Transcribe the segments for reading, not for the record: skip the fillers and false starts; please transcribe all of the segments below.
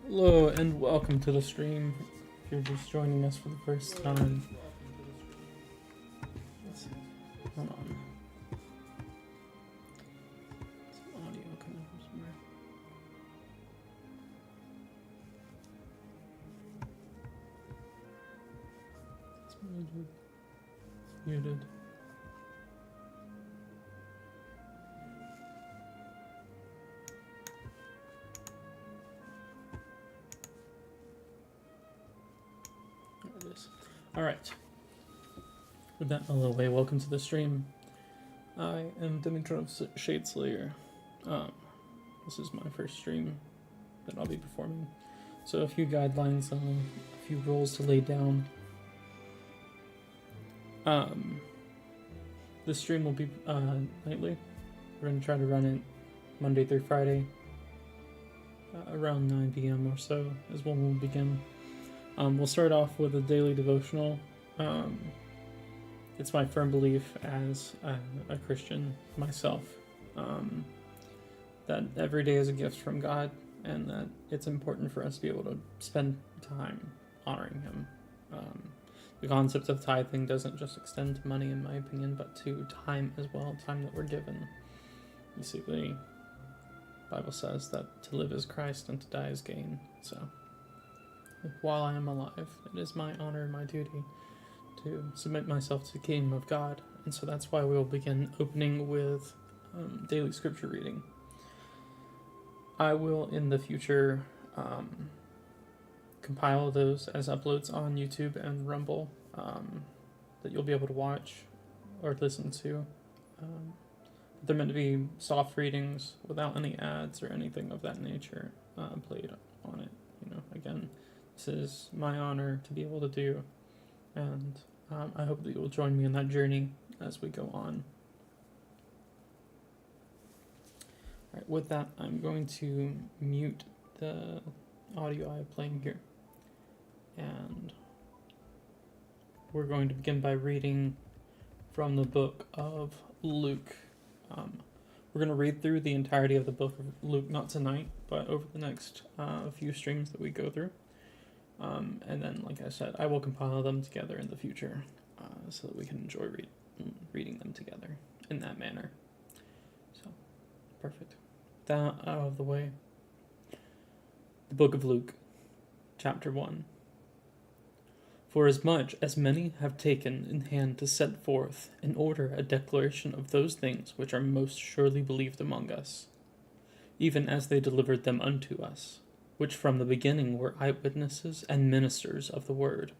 Hello and welcome to the stream. If you're just joining us for the first time, hold on. Some audio coming from somewhere. It's muted. It's muted. There it is. Alright. With that out of the way, welcome to the stream. I am devotionals Shadeslayer. This is my first stream that I'll be performing. So a few guidelines, a few rules to lay down. This stream will be nightly. We're going to try to run it Monday through Friday, around 9 p.m. or so is when we'll begin. We'll start off with a daily devotional. It's my firm belief as a Christian myself that every day is a gift from God, and that it's important for us to be able to spend time honoring Him. The concept of tithing doesn't just extend to money, in my opinion, but to time as well, time that we're given. You see, the Bible says that to live is Christ and to die is gain. So, while I am alive, it is my honor and my duty to submit myself to the kingdom of God. And so that's why we'll begin opening with daily scripture reading. I will, in the future, compile those as uploads on YouTube and Rumble that you'll be able to watch or listen to. They're meant to be soft readings without any ads or anything of that nature played on it. Again, this is my honor to be able to do, and I hope that you will join me in that journey as we go on. All right, with that, I'm going to mute the audio I have playing here. And we're going to begin by reading from the book of Luke. We're going to read through the entirety of the book of Luke, not tonight, but over the next few streams that we go through. And then, like I said, I will compile them together in the future so that we can enjoy reading them together in that manner. So, perfect. That out of the way. The book of Luke, chapter 1. For as much as many have taken in hand to set forth in order a declaration of those things which are most surely believed among us, even as they delivered them unto us, which from the beginning were eyewitnesses and ministers of the word.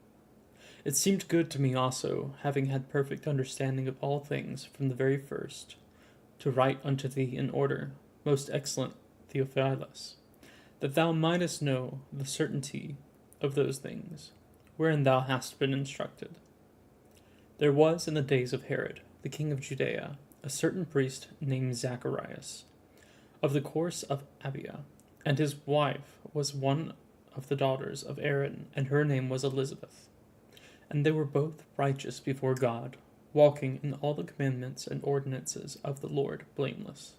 It seemed good to me also, having had perfect understanding of all things from the very first, to write unto thee in order, most excellent Theophilus, that thou mightest know the certainty of those things, wherein thou hast been instructed. There was in the days of Herod, the king of Judea, a certain priest named Zacharias, of the course of Abia, and his wife was one of the daughters of Aaron, and her name was Elizabeth. And they were both righteous before God, walking in all the commandments and ordinances of the Lord blameless.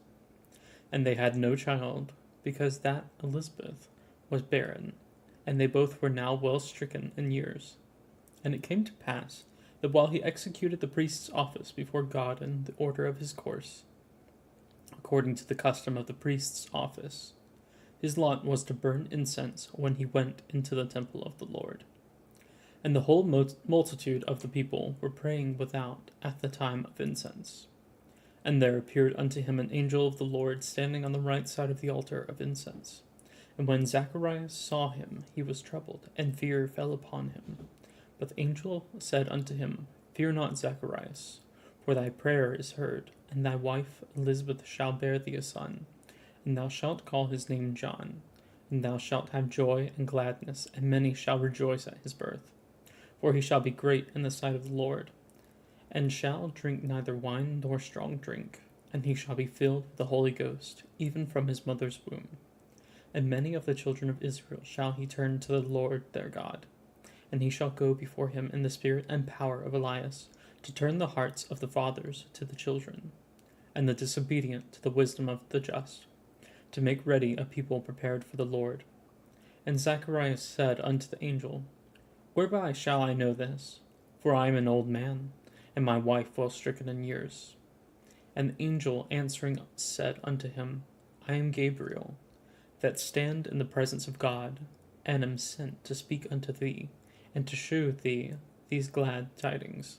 And they had no child, because that Elizabeth was barren, and they both were now well stricken in years. And it came to pass that while he executed the priest's office before God in the order of his course, according to the custom of the priest's office, his lot was to burn incense when he went into the temple of the Lord. And the whole multitude of the people were praying without at the time of incense. And there appeared unto him an angel of the Lord standing on the right side of the altar of incense. And when Zacharias saw him, he was troubled, and fear fell upon him. But the angel said unto him, Fear not, Zacharias, for thy prayer is heard, and thy wife Elizabeth shall bear thee a son, and thou shalt call his name John. And thou shalt have joy and gladness, and many shall rejoice at his birth. For he shall be great in the sight of the Lord, and shall drink neither wine nor strong drink, and he shall be filled with the Holy Ghost, even from his mother's womb. And many of the children of Israel shall he turn to the Lord their God, and he shall go before him in the spirit and power of Elias, to turn the hearts of the fathers to the children, and the disobedient to the wisdom of the just, to make ready a people prepared for the Lord. And Zacharias said unto the angel, Whereby shall I know this? For I am an old man, and my wife well stricken in years. And the angel answering said unto him, I am Gabriel, that stand in the presence of God, and am sent to speak unto thee, and to shew thee these glad tidings.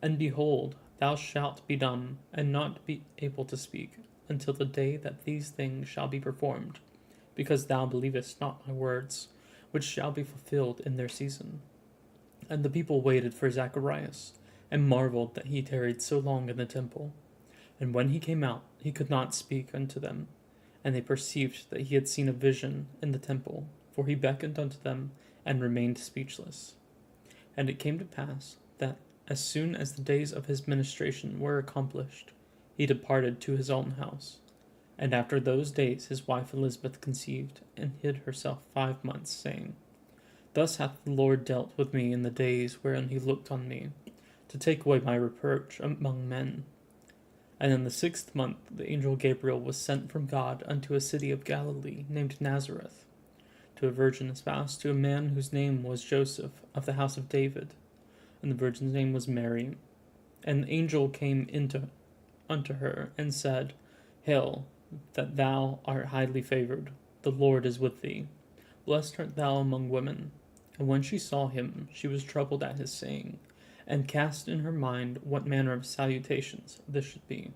And behold, thou shalt be dumb, and not be able to speak, until the day that these things shall be performed, because thou believest not my words, which shall be fulfilled in their season. And the people waited for Zacharias, and marveled that he tarried so long in the temple. And when he came out, he could not speak unto them. And they perceived that he had seen a vision in the temple, for he beckoned unto them, and remained speechless. And it came to pass that, as soon as the days of his ministration were accomplished, he departed to his own house. And after those days his wife Elizabeth conceived, and hid herself 5 months, saying, Thus hath the Lord dealt with me in the days wherein he looked on me, to take away my reproach among men. And in the 6th month the angel Gabriel was sent from God unto a city of Galilee named Nazareth, to a virgin espoused to a man whose name was Joseph, of the house of David, and the virgin's name was Mary. And the angel came unto her, and said, Hail, that thou art highly favored, the Lord is with thee. Blessed art thou among women. And when she saw him, she was troubled at his saying, and cast in her mind what manner of salutations this should be.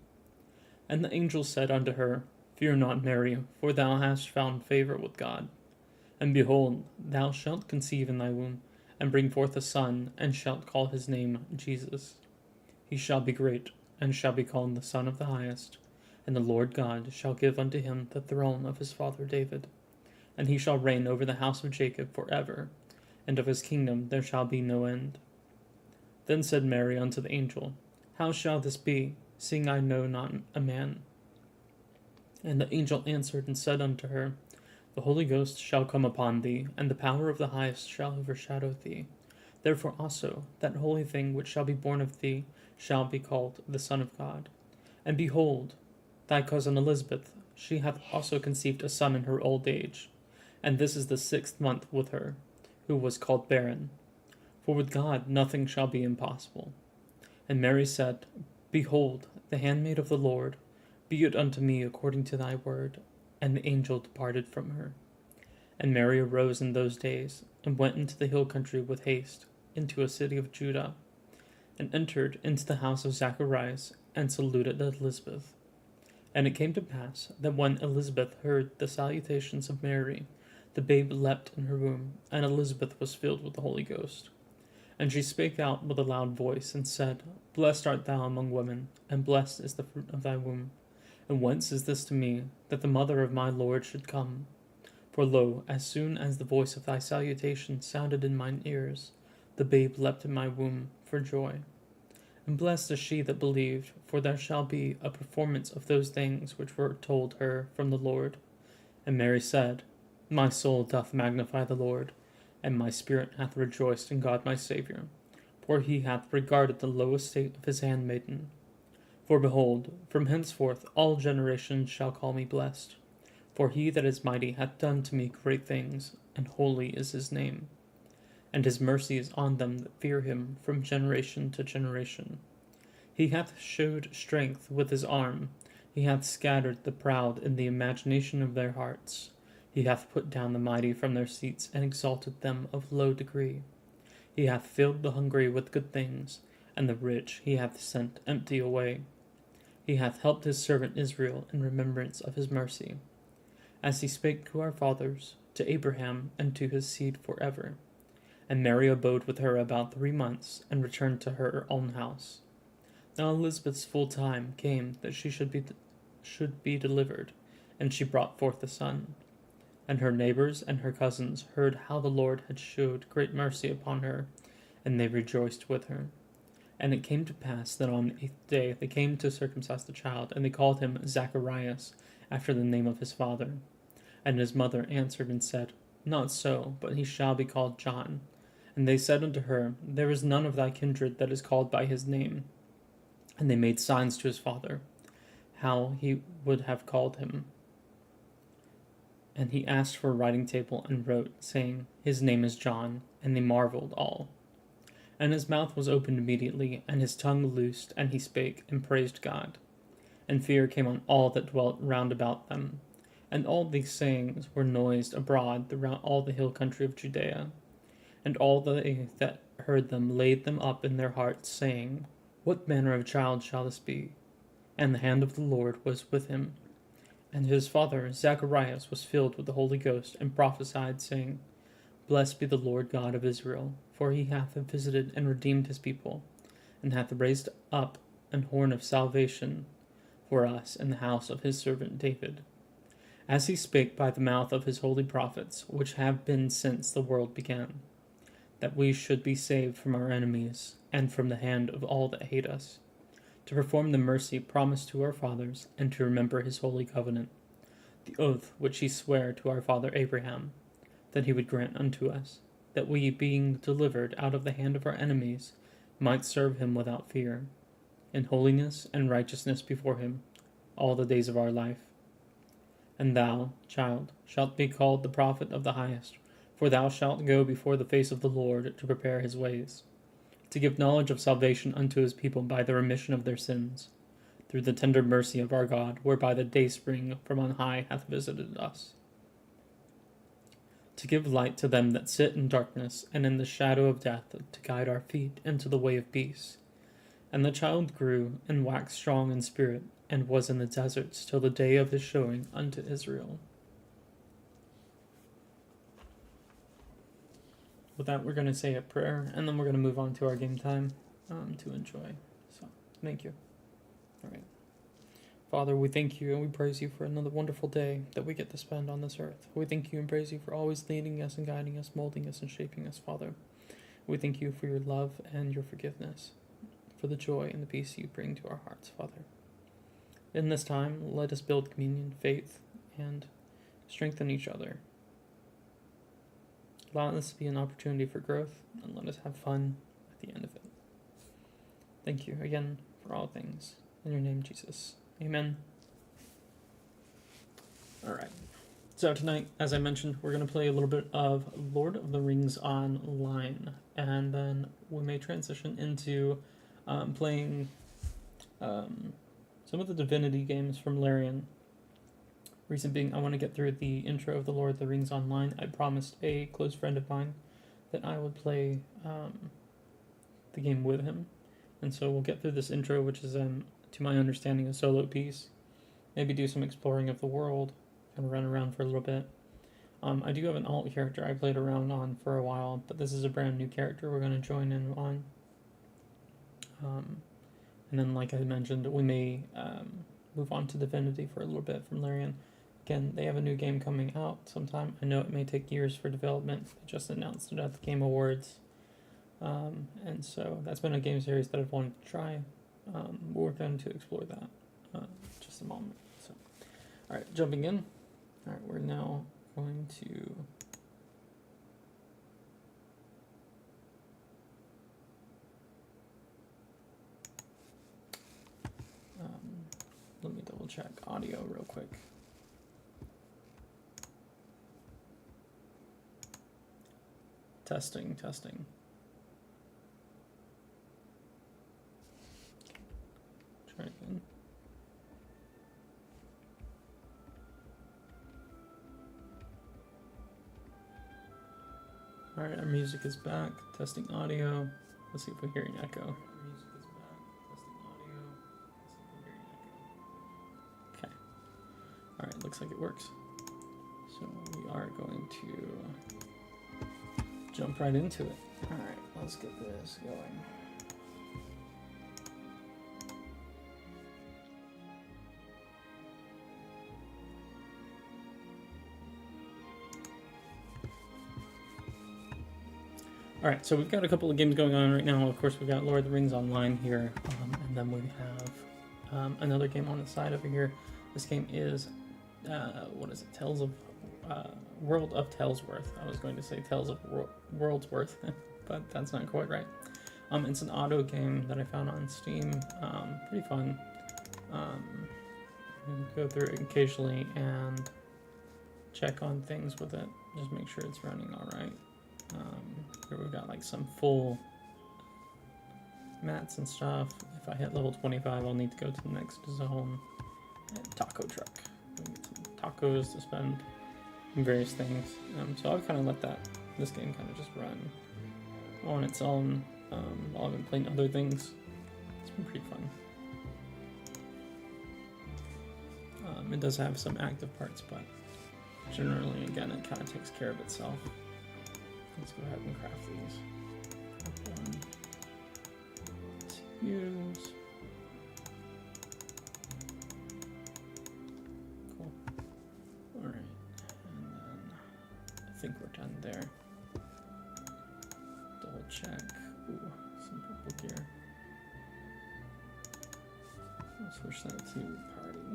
And the angel said unto her, Fear not, Mary, for thou hast found favor with God. And behold, thou shalt conceive in thy womb, and bring forth a son, and shalt call his name Jesus. He shall be great, and shall be called the Son of the Highest. And the Lord God shall give unto him the throne of his father David. And he shall reign over the house of Jacob for ever, and of his kingdom there shall be no end. Then said Mary unto the angel, How shall this be, seeing I know not a man? And the angel answered and said unto her, The Holy Ghost shall come upon thee, and the power of the Highest shall overshadow thee. Therefore also that holy thing which shall be born of thee shall be called the Son of God. And behold, thy cousin Elizabeth, she hath also conceived a son in her old age, and this is the 6th month with her, who was called barren. For with God nothing shall be impossible. And Mary said, Behold, the handmaid of the Lord, be it unto me according to thy word. And the angel departed from her. And Mary arose in those days, and went into the hill country with haste, into a city of Judah, and entered into the house of Zacharias, and saluted Elizabeth. And it came to pass that when Elizabeth heard the salutations of Mary, the babe leapt in her womb, and Elizabeth was filled with the Holy Ghost. And she spake out with a loud voice, and said, Blessed art thou among women, and blessed is the fruit of thy womb. And whence is this to me, that the mother of my Lord should come? For lo, as soon as the voice of thy salutation sounded in mine ears, the babe leapt in my womb for joy. And blessed is she that believed, for there shall be a performance of those things which were told her from the Lord. And Mary said, My soul doth magnify the Lord, and my spirit hath rejoiced in God my Saviour, for he hath regarded the low estate of his handmaiden. For behold, from henceforth all generations shall call me blessed. For he that is mighty hath done to me great things, and holy is his name. And his mercy is on them that fear him from generation to generation. He hath shewed strength with his arm, he hath scattered the proud in the imagination of their hearts. He hath put down the mighty from their seats, and exalted them of low degree. He hath filled the hungry with good things, and the rich he hath sent empty away. He hath helped his servant Israel in remembrance of his mercy, as he spake to our fathers, to Abraham, and to his seed forever. And Mary abode with her about 3 months, and returned to her own house. Now Elizabeth's full time came that she should be delivered, and she brought forth a son. And her neighbors and her cousins heard how the Lord had shewed great mercy upon her, and they rejoiced with her. And it came to pass that on the 8th day they came to circumcise the child, and they called him Zacharias, after the name of his father. And his mother answered and said, Not so, but he shall be called John. And they said unto her, There is none of thy kindred that is called by his name. And they made signs to his father, how he would have called him. And he asked for a writing table and wrote, saying, His name is John. And they marveled all. And his mouth was opened immediately, and his tongue loosed, and he spake, and praised God. And fear came on all that dwelt round about them. And all these sayings were noised abroad throughout all the hill country of Judea. And all they that heard them laid them up in their hearts, saying, What manner of child shall this be? And the hand of the Lord was with him. And his father Zacharias was filled with the Holy Ghost, and prophesied, saying, Blessed be the Lord God of Israel, for he hath visited and redeemed his people, and hath raised up an horn of salvation for us in the house of his servant David, as he spake by the mouth of his holy prophets, which have been since the world began, that we should be saved from our enemies, and from the hand of all that hate us, to perform the mercy promised to our fathers, and to remember his holy covenant, the oath which he sware to our father Abraham, that he would grant unto us, that we, being delivered out of the hand of our enemies, might serve him without fear, in holiness and righteousness before him, all the days of our life. And thou, child, shalt be called the prophet of the highest, for thou shalt go before the face of the Lord to prepare his ways, to give knowledge of salvation unto his people by the remission of their sins, through the tender mercy of our God, whereby the dayspring from on high hath visited us, to give light to them that sit in darkness and in the shadow of death, to guide our feet into the way of peace. And the child grew and waxed strong in spirit, and was in the deserts till the day of his showing unto Israel. With that, we're going to say a prayer, and then we're going to move on to our game time to enjoy. So, thank you. All right. Father, we thank you and we praise you for another wonderful day that we get to spend on this earth. We thank you and praise you for always leading us and guiding us, molding us and shaping us, Father. We thank you for your love and your forgiveness, for the joy and the peace you bring to our hearts, Father. In this time, let us build communion, faith, and strengthen each other. Allow this to be an opportunity for growth, and let us have fun at the end of it. Thank you again for all things. In your name, Jesus. Amen. Alright. So tonight, as I mentioned, we're going to play a little bit of Lord of the Rings Online. And then we may transition into playing some of the Divinity games from Larian. Reason being, I want to get through the intro of the Lord of the Rings Online. I promised a close friend of mine that I would play the game with him. And so we'll get through this intro, which is, to my understanding, a solo piece. Maybe do some exploring of the world, kind of run around for a little bit. I do have an alt character I played around on for a while, but this is a brand new character we're going to join in on. And then, like I mentioned, we may move on to Divinity for a little bit from Larian. Again, they have a new game coming out sometime. I know it may take years for development. They just announced it at the Game Awards. And so that's been a game series that I've wanted to try. We're going to explore that just a moment. So, all right, jumping in. All right, we're now going to let me double check audio real quick. Testing. Try again. Alright, our music is back. Testing audio. Let's see if we're hearing echo. Music is back. Testing audio. Let's see if we're hearing echo. Okay. Alright, looks like it works. So we are going to jump right into it. Alright, let's get this going. Alright, so we've got a couple of games going on right now. Of course, we've got Lord of the Rings Online here, and then we have another game on the side over here. This game is, what is it? World of Tellsworth. I was going to say Tales of Worldsworth, but that's not quite right. It's an auto game that I found on Steam. Pretty fun. Go through it occasionally and check on things with it. Just make sure it's running all right. Here we've got like some full mats and stuff. If I hit level 25, I'll need to go to the next zone. And taco truck. We get some tacos to spend on various things. So I've kind of let this game kind of just run on its own while I've been playing other things. It's been pretty fun. It does have some active parts, but generally, again, it kind of takes care of itself. Let's go ahead and craft these. Craft one. Let's use. Cool. Alright. And then I think we're done there. Double check. Ooh, some purple gear. I'll switch that to party.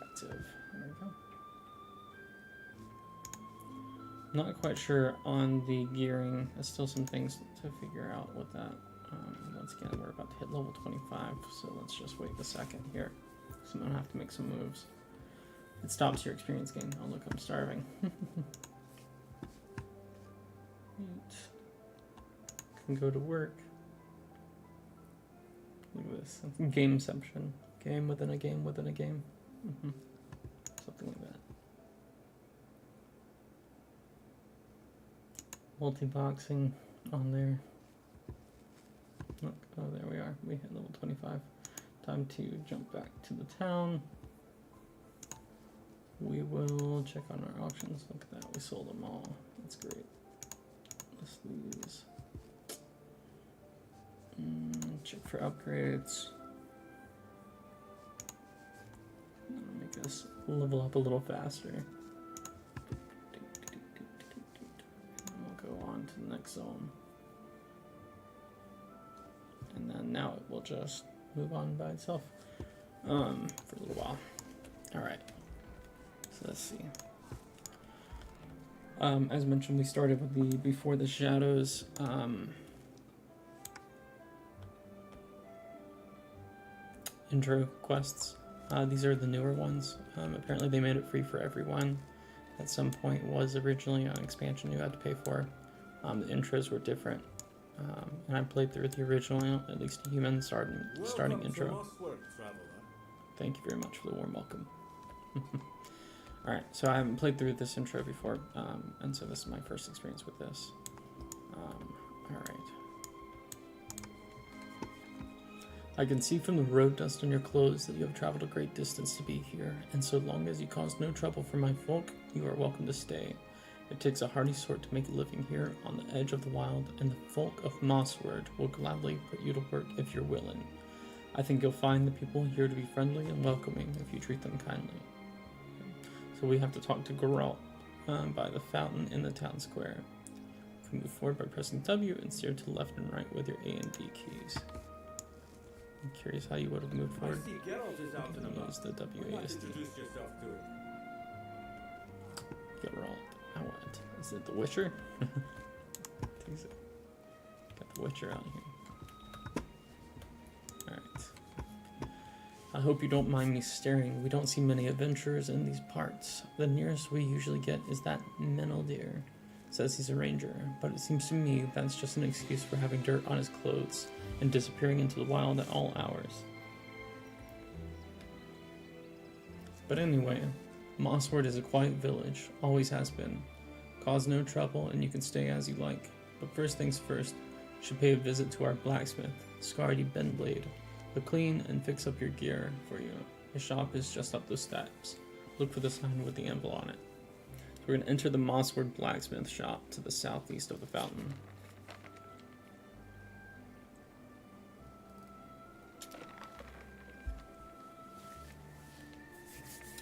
Active. There we go. Not quite sure on the gearing. There's still some things to figure out with that. Once again, we're about to hit level 25, so let's just wait a second here. So I'm gonna have to make some moves. It stops your experience gain. Oh look, I'm starving. Can go to work. Look at this. Gameception. Game within a game within a game. Something like that. Multi-boxing on there. Look, oh, there we are. We hit level 25. Time to jump back to the town. We will check on our auctions. Look at that. We sold them all. That's great. List these. Check for upgrades. Make us level up a little faster. We'll go on to the next zone. And then now it will just move on by itself for a little while. Alright. So let's see. As mentioned, we started with the Before the Shadows intro quests. These are the newer ones. Apparently they made it free for everyone. At some point was originally an expansion you had to pay for. The intros were different. And I played through the original, at least human starting intro. Thank you very much for the warm welcome. Alright, so I haven't played through this intro before, and so this is my first experience with this. Alright. I can see from the road dust on your clothes that you have traveled a great distance to be here, and so long as you cause no trouble for my folk, you are welcome to stay. It takes a hardy sort to make a living here on the edge of the wild, and the folk of Mossword will gladly put you to work if you're willing. I think you'll find the people here to be friendly and welcoming if you treat them kindly. So we have to talk to Geralt by the fountain in the town square. You can move forward by pressing W and steer to the left and right with your A and D keys. I'm curious how you would have moved forward. I'm going to use the WASD. Geralt. What? Is it The Witcher? Got The Witcher out here. Alright. I hope you don't mind me staring. We don't see many adventurers in these parts. The nearest we usually get is that Meneldir. Says he's a ranger, but it seems to me that's just an excuse for having dirt on his clothes and disappearing into the wild at all hours. But anyway, Mossword is a quiet village, always has been. Cause no trouble and you can stay as you like. But first things first, you should pay a visit to our blacksmith, Scardy Benblade. He'll clean and fix up your gear for you. His shop is just up the steps. Look for the sign with the emblem on it. So we're going to enter the Mossword blacksmith shop to the southeast of the fountain.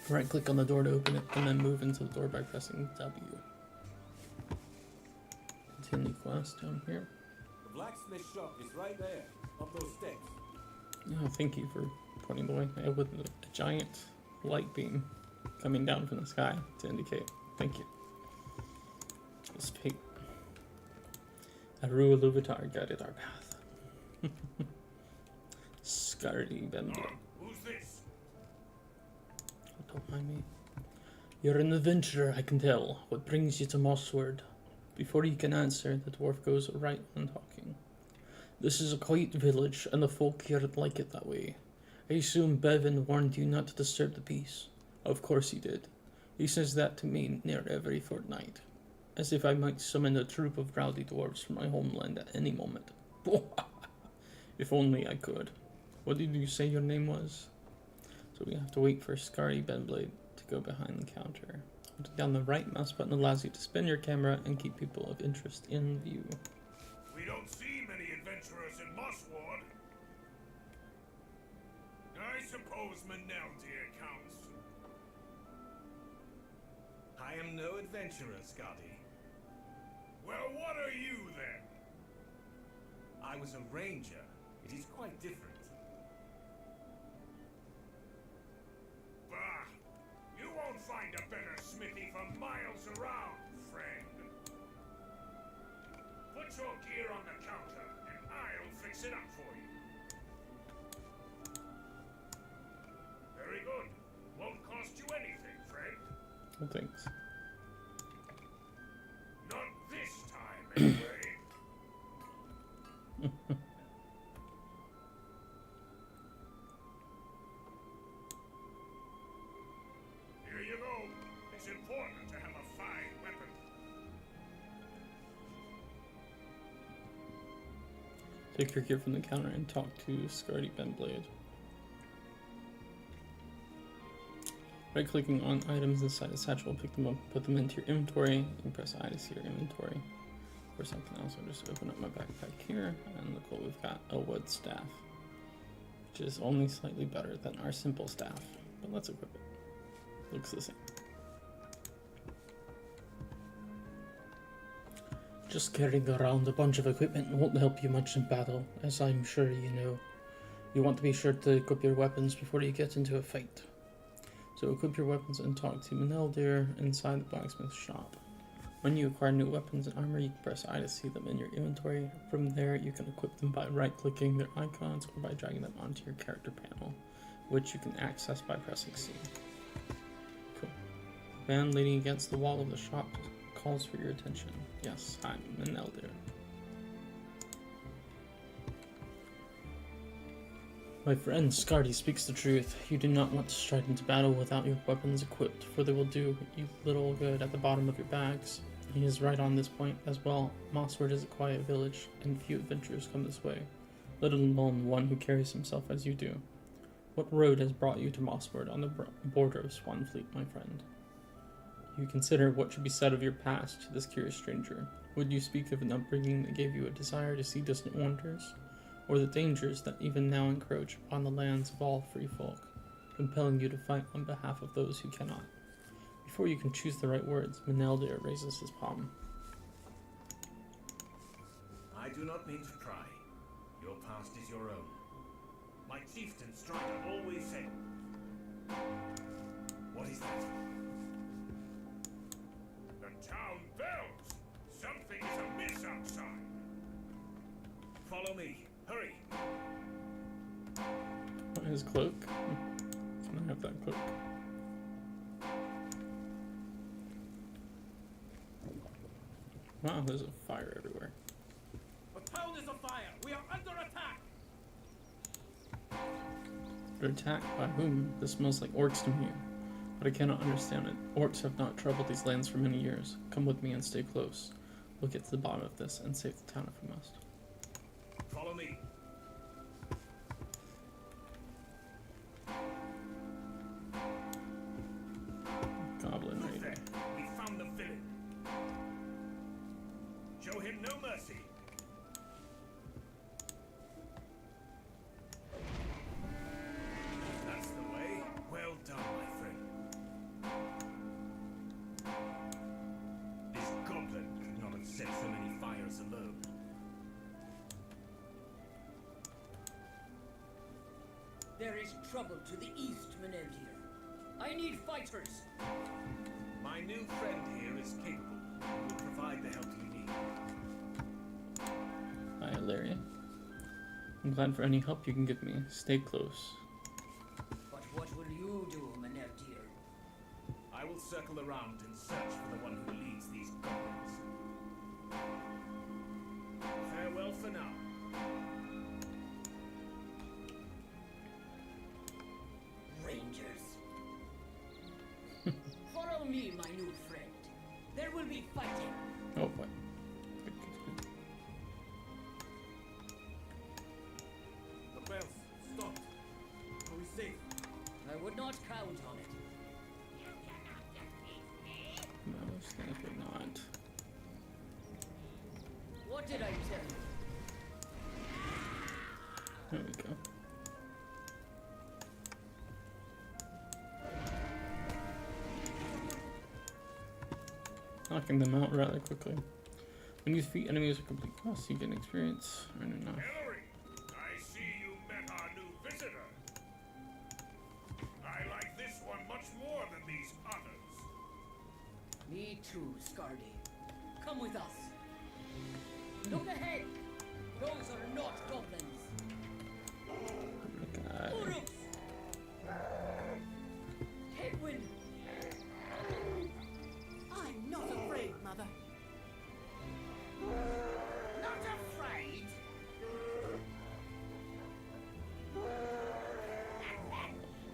Right click on the door to open it, and then move into the door by pressing W. Continue quest down here. The blacksmith shop is right there, up those steps. Oh, thank you for pointing the way with a giant light beam coming down from the sky to indicate. Thank you. Just fate. Aru Iluvatar guided our path. Scardy Benblade. Who's this? Don't mind me. You're an adventurer, I can tell. What brings you to Mossward? Before you can answer, the dwarf goes right on talking. This is a quiet village, and the folk here like it that way. I assume Bevan warned you not to disturb the peace. Of course he did. He says that to me near every fortnight, as if I might summon a troop of rowdy dwarves from my homeland at any moment. If only I could. What did you say your name was? So we have to wait for Scardy Benblade to go behind the counter. Holding down the right mouse button allows you to spin your camera and keep people of interest in view. We don't see many adventurers in Mossward. I suppose Maneldir counts. I am no adventurer, Scotty. Well, what are you then? I was a ranger. It is quite different. Bah! You won't find a better smithy for miles around, friend. Put your gear on the counter, and I'll fix it up for you. Very good. Won't cost you anything, friend. Well, thanks. Not this time, anyway. Here you go. It's important to have a fine weapon. Take your gear from the counter and talk to Scardy Benblade. Right-clicking on items inside a satchel will pick them up, put them into your inventory. You can press I to see your inventory. For something else, I'll just open up my backpack here, and look what we've got, a wood staff. Which is only slightly better than our simple staff, but let's equip it. Looks the same. Just carrying around a bunch of equipment won't help you much in battle, as I'm sure you know. You want to be sure to equip your weapons before you get into a fight. So equip your weapons and talk to Maneldir inside the blacksmith shop. When you acquire new weapons and armor, you can press I to see them in your inventory. From there, you can equip them by right-clicking their icons or by dragging them onto your character panel, which you can access by pressing C. Cool. The van leaning against the wall of the shop calls for your attention. Yes, I'm Maneldir. My friend Scardy speaks the truth. You do not want to stride into battle without your weapons equipped, for they will do you little good at the bottom of your bags. He is right on this point as well. Mossward is a quiet village, and few adventurers come this way, let alone one who carries himself as you do. What road has brought you to Mossward on the border of Swanfleet, my friend? You consider what should be said of your past to this curious stranger. Would you speak of an upbringing that gave you a desire to see distant wonders, or the dangers that even now encroach upon the lands of all free folk, compelling you to fight on behalf of those who cannot? Before you can choose the right words, Maneldir raises his palm. I do not mean to pry. Your past is your own. My chieftain Strider always said... What is that? The town bells! Something is amiss outside. Follow me. Hurry. His cloak? Can I have that cloak? Wow, there's a fire everywhere. The town is afire. We are under attack. Under attack? By whom? This smells like orcs to me, but I cannot understand it. Orcs have not troubled these lands for many years. Come with me and stay close. We'll get to the bottom of this and save the town if we must. Follow me. Goblin Look raiding. there. We found the villain. Show him no mercy. That's the way. Well done, my friend. This goblin could not have set so many fires alone. There is trouble to the east, Maneldir. I need fighters. My new friend here is capable. He will provide the help you need. Hi, Ilaria. I'm glad for any help you can give me. Stay close. But what will you do, Maneldir? I will circle around and search for the one who leads these goblins. Farewell for now. Rangers. Follow me, my new friend. There will be fighting. Oh, what? Good, good, good. The bells stopped. Are we safe? I would not count on it. Most likely not. What did I tell you? There we go. Knocking them out rather quickly. When you defeat enemies with complete cost, you gain experience. I don't know. Hillary, I see you met our new visitor. I like this one much more than these others. Me too, Scardy. Come with us. Look ahead. Those are not goblins. God. Uruk! Headwind! I'm not afraid, Mother. Not afraid?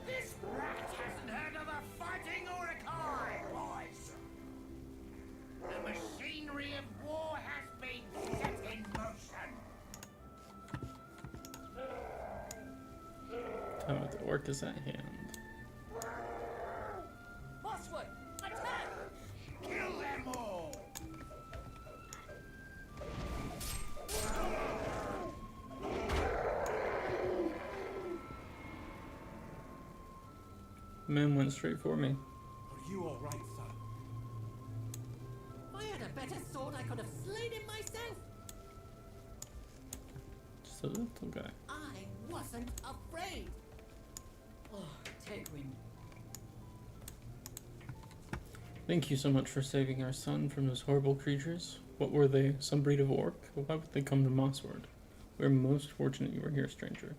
This rat hasn't heard of a fighting Urukai, boys. The machinery of war has been set in motion. Oh, the orc is at hand. Bosswood! Attack! Kill them all! The man went straight for me. Are you all right, son? If I had a better sword, I could have slain him myself. Just a little guy. I wasn't afraid. Oh, Tegwin. Thank you so much for saving our son from those horrible creatures. What were they? Some breed of orc? Why would they come to Mossward? We're most fortunate you were here, stranger.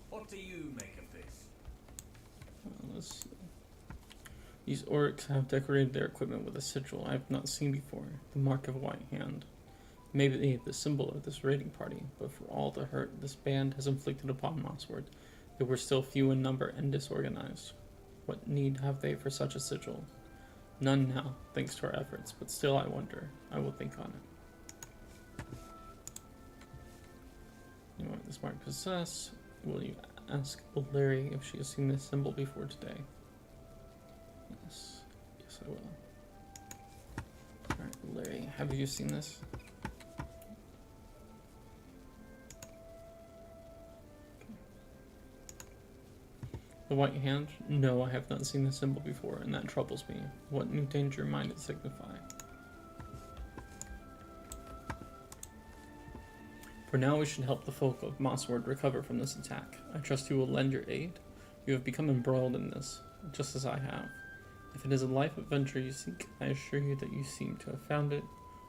What do you make of this? Let's see. These orcs have decorated their equipment with a sigil I have not seen before, the mark of a white hand. Maybe the symbol of this raiding party, but for all the hurt this band has inflicted upon Mossward, they were still few in number and disorganized. What need have they for such a sigil? None now, thanks to our efforts, but still I wonder. I will think on it. You know what this might possess? Will you ask Larry if she has seen this symbol before today? Yes. Yes, I will. Alright, Larry, have you seen this? The white hand? No, I have not seen the symbol before, and that troubles me. What new danger might it signify? For now, we should help the folk of Mossward recover from this attack. I trust you will lend your aid. You have become embroiled in this, just as I have. If it is a life adventure you seek, I assure you that you seem to have found it,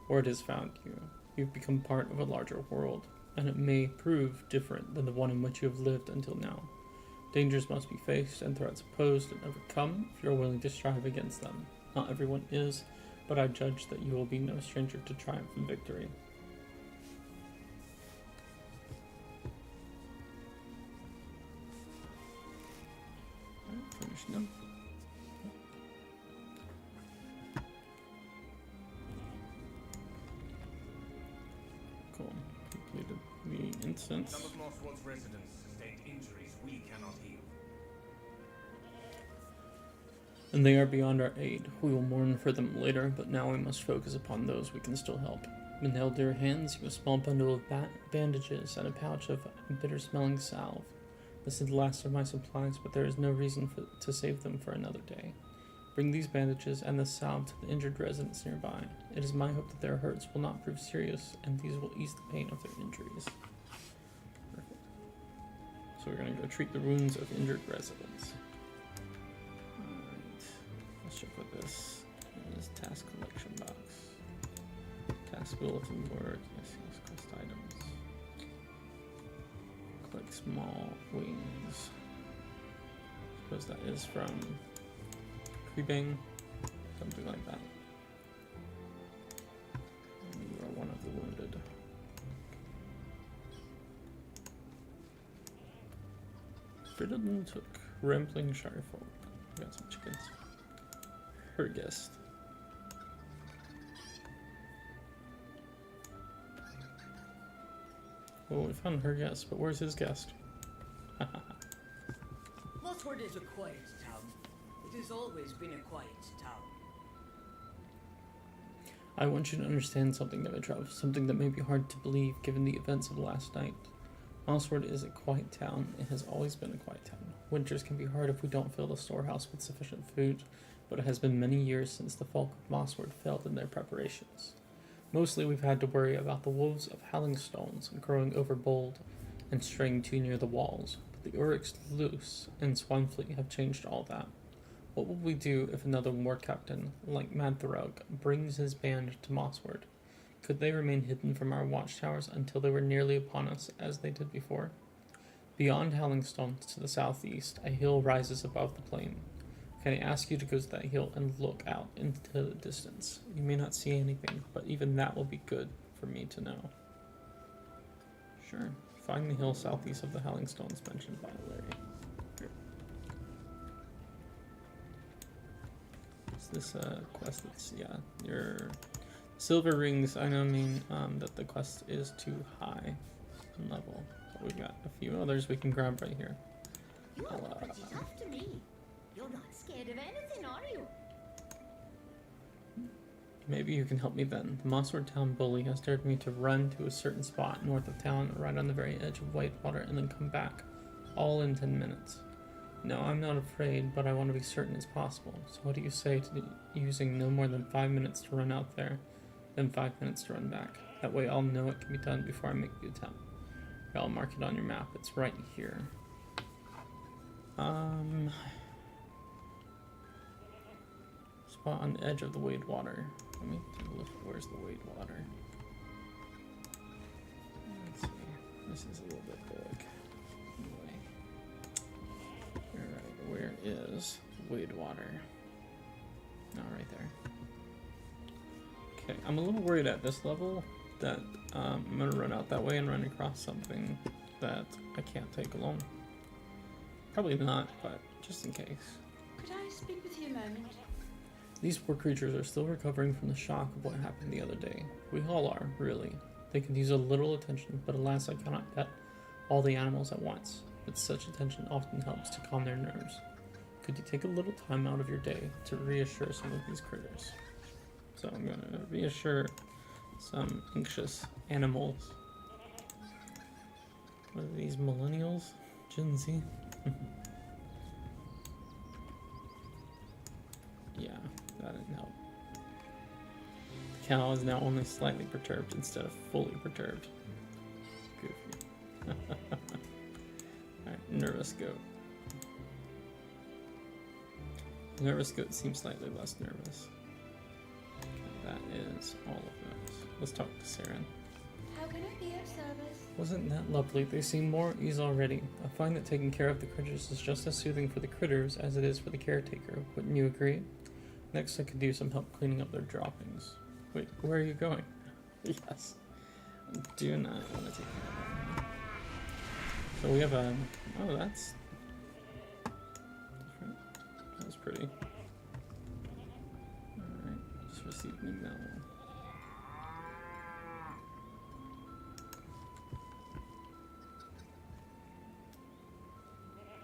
or it has found you. You've become part of a larger world, and it may prove different than the one in which you have lived until now. Dangers must be faced and threats opposed and overcome if you are willing to strive against them. Not everyone is, but I judge that you will be no stranger to triumph and victory. Finish them. Cool. Completed the instance. Some of Mossward's residents sustained injuries we cannot heal. And they are beyond our aid. We will mourn for them later, but now we must focus upon those we can still help. In Elder hands, you a small bundle of bandages and a pouch of bitter-smelling salve. This is the last of my supplies, but there is no reason to save them for another day. Bring these bandages and the salve to the injured residents nearby. It is my hope that their hurts will not prove serious, and these will ease the pain of their injuries. Perfect. So we're going to go treat the wounds of injured residents. Alright, let's check what this is. Task collection box. Task bulletin board. Yes, quest items. Collect small wings. Suppose that is from creeping, something like that. You are one of the wounded. Fiddle took rambling shire folk. We got some chickens. Her guest. Well, we found her guest, but where's his guest? Mossford is a quiet town. It has always been a quiet town. I want you to understand something, Dimitrov, something that may be hard to believe given the events of last night. Mossford is a quiet town. It has always been a quiet town. Winters can be hard if we don't fill the storehouse with sufficient food, but it has been many years since the folk of Mossford failed in their preparations. Mostly we've had to worry about the wolves of Hallingstones growing overbold and straying too near the walls, but the Uryx Loose and Swanfleet have changed all that. What will we do if another war captain, like Madtharug, brings his band to Mossford? Could they remain hidden from our watchtowers until they were nearly upon us, as they did before? Beyond Hallingstones to the southeast, a hill rises above the plain. Can I ask you to go to that hill and look out into the distance? You may not see anything, but even that will be good for me to know. Sure. Find the hill southeast of the Hallingstones mentioned by Larry. Here. Is this a quest that's, yeah, your silver rings, I know mean that the quest is too high in level. But we've got a few others we can grab right here. You all look pretty tough to me. You're not scared of anything, are you? Maybe you can help me then. The Mossford Town bully has dared me to run to a certain spot north of town, right on the very edge of Whitewater, and then come back, all in 10 minutes. No, I'm not afraid, but I want to be certain as possible. So what do you say to using no more than 5 minutes to run out there, then 5 minutes to run back? That way I'll know it can be done before I make the attempt. I'll mark it on your map. It's right here. Spot on the edge of the Wade Water. Let me take a look at where's the Wade Water. Let's see. This is a little bit big. Anyway. Alright, where is Wade Water? Oh, right there. Okay, I'm a little worried at this level that I'm gonna run out that way and run across something that I can't take alone. Probably not, but just in case. Could I speak with you a moment? These poor creatures are still recovering from the shock of what happened the other day. We all are, really. They could use a little attention, but alas, I cannot pet all the animals at once. But such attention often helps to calm their nerves. Could you take a little time out of your day to reassure some of these critters? So I'm going to reassure some anxious animals. What are these, millennials? Gen Z? Yeah, that didn't help. The cow is now only slightly perturbed instead of fully perturbed. Goofy. Alright, nervous goat. The nervous goat seems slightly less nervous. Okay, that is all of those. Let's talk to Saren. How can I be of service? Wasn't that lovely? They seem more at ease already. I find that taking care of the critters is just as soothing for the critters as it is for the caretaker. Wouldn't you agree? Next, I could do some help cleaning up their droppings. Wait, where are you going? Yes. I do not want to take care of them. So we have a... Oh, that's... different. That was pretty. Alright, just received new mail.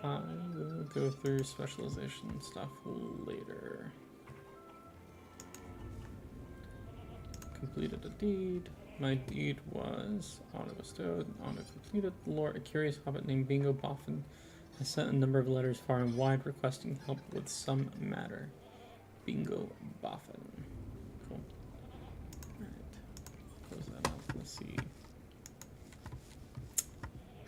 I will go through specialization stuff later. Completed a deed. My deed was auto-bestowed, auto-completed. The lore, a curious hobbit named Bingo Boffin has sent a number of letters far and wide requesting help with some matter. Bingo Boffin. Cool. Alright. Close that up. Let's see.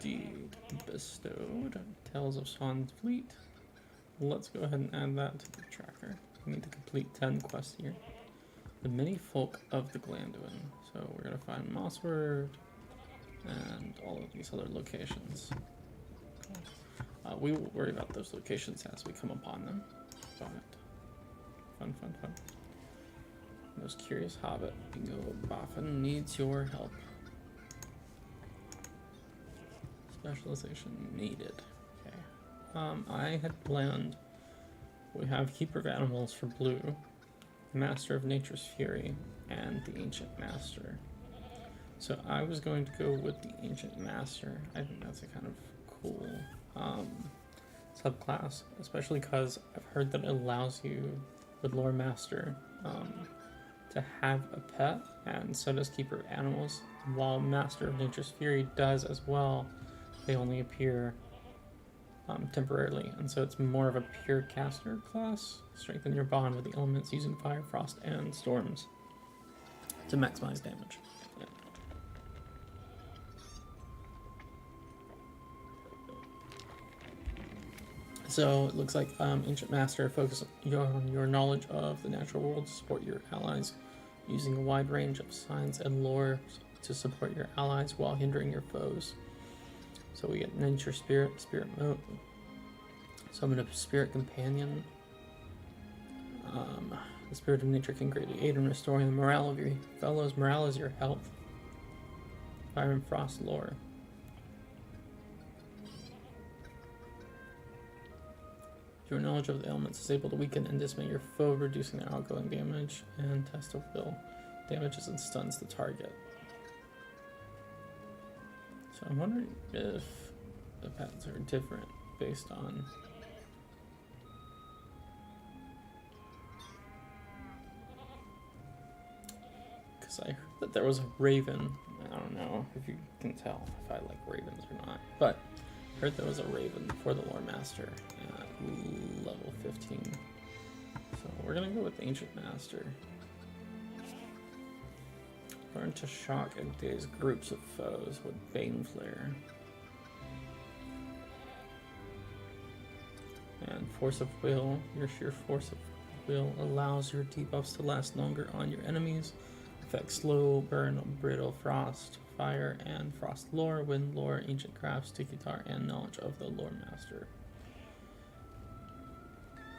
Deed bestowed. Tales of Swan's Fleet. Let's go ahead and add that to the tracker. We need to complete 10 quests here. The many folk of the Glanduin. So we're going to find Mossford and all of these other locations. We will worry about those locations as we come upon them. But Fun. Most curious hobbit. Bingo Boffin needs your help. Specialization needed. Okay. I had planned. We have Keeper of Animals for blue, Master of Nature's Fury, and the Ancient Master. So I was going to go with the Ancient Master. I think that's a kind of cool subclass, especially because I've heard that it allows you, with Lore Master, to have a pet, and so does Keeper of Animals. While Master of Nature's Fury does as well, they only appear temporarily, and so it's more of a pure caster class. Strengthen your bond with the elements using fire, frost, and storms to maximize damage. Yeah. So it looks like Ancient Master focus on your knowledge of the natural world to support your allies, using a wide range of signs and lore to support your allies while hindering your foes. So we get Nature Spirit Mode. Summon a Spirit Companion. The Spirit of Nature can greatly aid in restoring the morale of your fellows. Morale is your health. Fire and Frost lore. Your knowledge of the elements is able to weaken and dismay your foe, reducing their outgoing damage, and test of will damages and stuns the target. So I'm wondering if the patterns are different based on because I heard that there was a raven. I don't know if you can tell if I like ravens or not, but I heard there was a raven for the Lore Master at level 15. So we're gonna go with the Ancient Master. Learn to shock and daze groups of foes with Bane Flare. And Force of Will. Your sheer force of will allows your debuffs to last longer on your enemies. Affects slow, burn, brittle, frost, fire, and frost lore, wind lore, ancient crafts, tiki guitar, and knowledge of the Lore Master.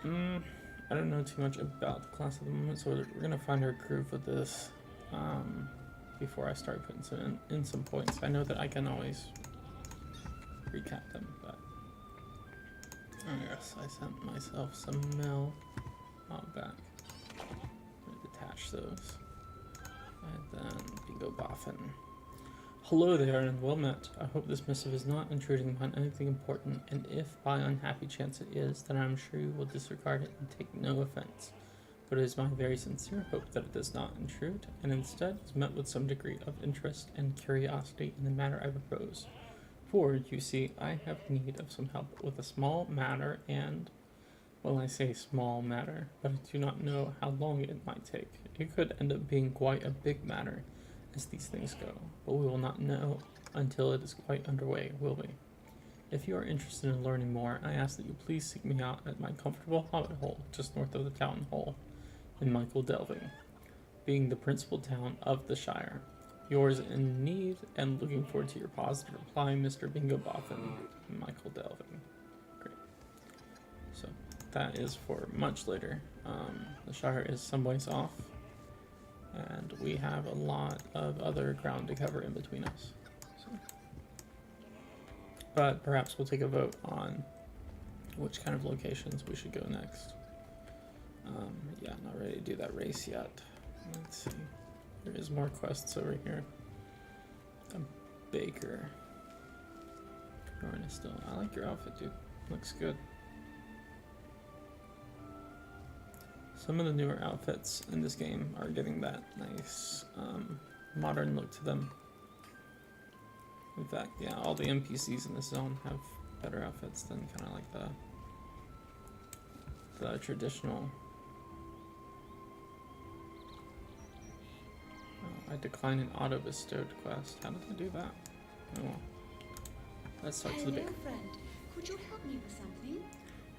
I don't know too much about the class at the moment, so we're gonna find our groove with this before I start putting in some points. I know that I can always recap them, but yes, I sent myself some mail back. Detach those. And then Bingo Boffin. Hello there and well met. I hope this missive is not intruding upon anything important, and if by unhappy chance it is, then I'm sure you will disregard it and take no offense. But it is my very sincere hope that it does not intrude, and instead is met with some degree of interest and curiosity in the matter I propose. For, you see, I have need of some help with a small matter, and, well, I say small matter, but I do not know how long it might take. It could end up being quite a big matter, as these things go, but we will not know until it is quite underway, will we? If you are interested in learning more, I ask that you please seek me out at my comfortable hobbit hole just north of the town hall in Michael Delving, being the principal town of the Shire. Yours in need and looking forward to your positive reply, Mr. Bingo Boffin, Michael Delving. Great. So that is for much later. The Shire is some ways off, and we have a lot of other ground to cover in between us. So. But perhaps we'll take a vote on which kind of locations we should go next. Yeah, not ready to do that race yet. Let's see. There is more quests over here. A baker. Norn is still. I like your outfit, dude. Looks good. Some of the newer outfits in this game are getting that nice modern look to them. In fact, yeah, all the NPCs in this zone have better outfits than kind of like the traditional. I decline an auto-bestowed quest. How did I do that? Oh well. Let's talk to the baker. Friend. Could you help me with something?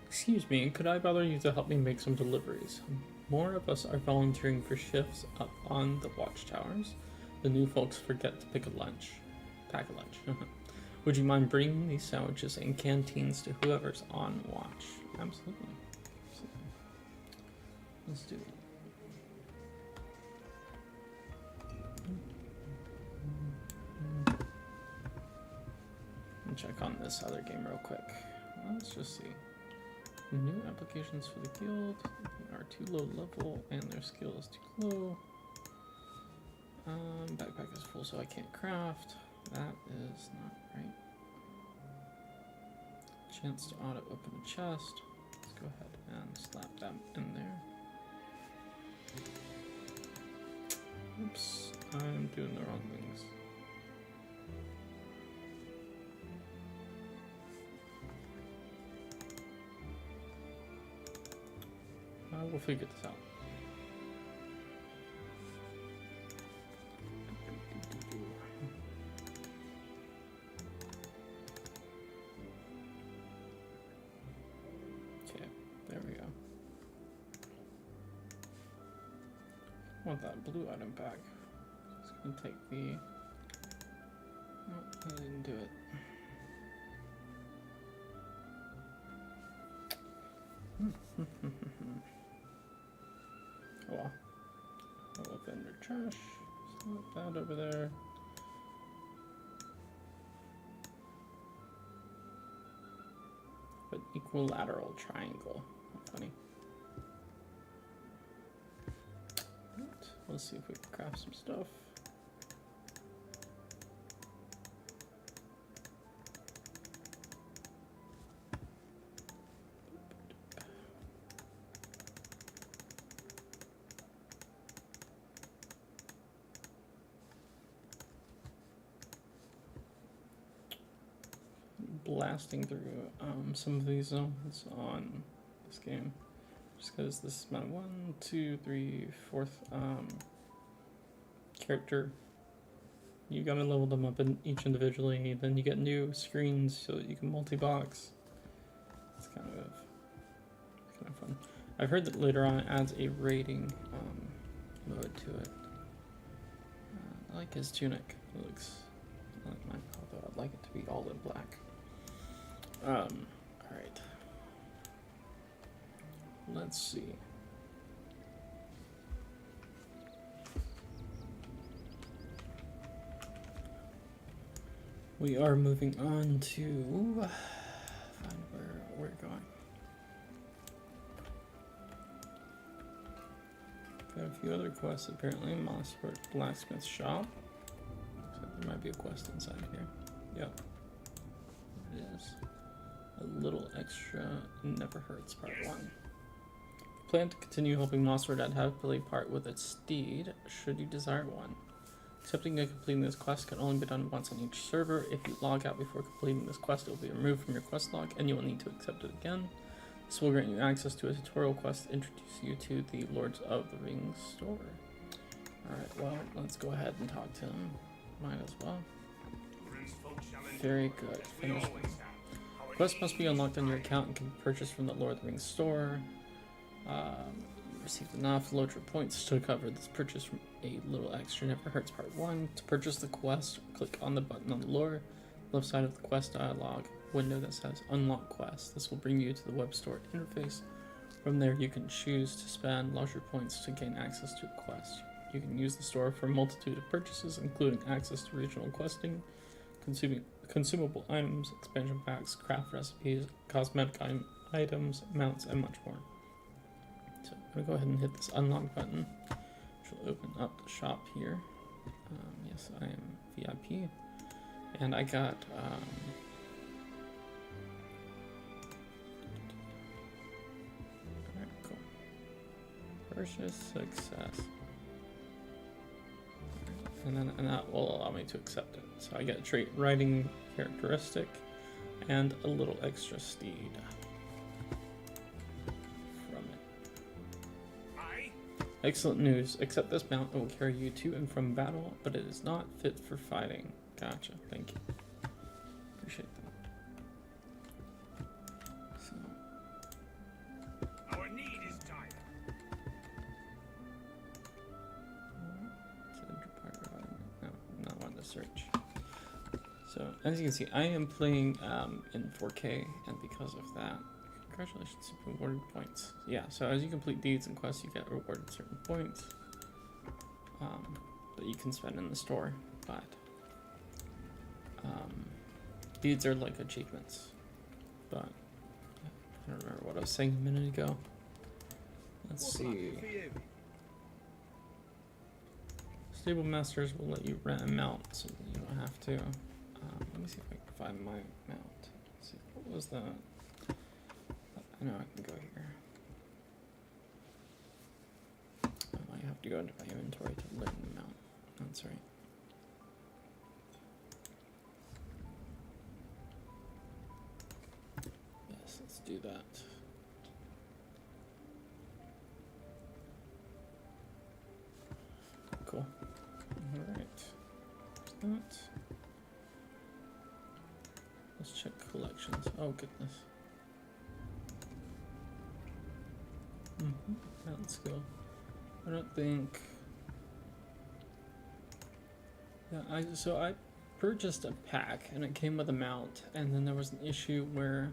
Excuse me, could I bother you to help me make some deliveries? More of us are volunteering for shifts up on the watchtowers. The new folks forget to pack a lunch. Would you mind bringing these sandwiches and canteens to whoever's on watch? Absolutely. Let's do it. Check on this other game real quick. Let's just see. New applications for the guild are too low level and their skill is too low. Backpack is full, so I can't craft. That is not right. Chance to auto open a chest. Let's go ahead and slap that in there. Oops, I'm doing the wrong things. We'll figure this out. Okay, there we go. I want that blue item back. Just gonna take the... Oh, I didn't do it. Oh well. Oh, vendor trash. Slap that over there. But equilateral triangle. Funny. Right. Let's see if we can craft some stuff. Blasting through some of these zones on this game, just because this is my 1, 2, 3, 4th character. You gotta level them up in each individually, then you get new screens so that you can multi-box. It's kind of fun. I've heard that later on it adds a rating mode to it. I like his tunic. It looks like mine, although I'd like it to be all in black. Alright. Let's see. We are moving on to find where we're going. Got a few other quests apparently. Mossford Blacksmith Shop. Looks like there might be a quest inside here. Yep. It is. A little extra never hurts, part 1. Plan to continue helping Mossford at happily part with its steed, should you desire one. Accepting and completing this quest can only be done once on each server. If you log out before completing this quest, it will be removed from your quest log, and you will need to accept it again. This will grant you access to a tutorial quest to introduce you to the Lords of the Rings store. Alright, well, let's go ahead and talk to him. Might as well. Very good. Finish one. Quest must be unlocked on your account and can be purchased from the Lord of the Rings store. You received enough Lodra points to cover this purchase from a little extra never hurts part 1. To purchase the quest, click on the button on the lower left side of the quest dialog window that says Unlock Quest. This will bring you to the web store interface. From there you can choose to spend Lodra points to gain access to the quest. You can use the store for a multitude of purchases, including access to regional questing, consumable items, expansion packs, craft recipes, cosmetic items, mounts, and much more. So I'm going to go ahead and hit this unlock button, which will open up the shop here. Yes, I am VIP. And I got... Alright, cool. Purchase success. And that will allow me to accept it. So I get a trait riding characteristic and a little extra steed from it. Excellent news. Accept this mount. It will carry you to and from battle, but it is not fit for fighting. Gotcha. Thank you. Appreciate that. So. Our need is dire. No, I'm not wanting to search. So, as you can see, I am playing in 4K, and because of that, Congratulations, you've been awarded points. Yeah, so as you complete deeds and quests, you get rewarded certain points that you can spend in the store. But deeds are like achievements. But I don't remember what I was saying a minute ago. Let's see. Stable masters will let you rent a mount, so you don't have to. Let me see if I can find my mount. Let's see, what was that? I know I can go here. I might have to go into my inventory to learn the mount. That's right. Yes, let's do that. Cool. Alright. That. Let's check collections. Oh goodness. Right, let's go. I don't think. Yeah, I purchased a pack and it came with a mount, and then there was an issue where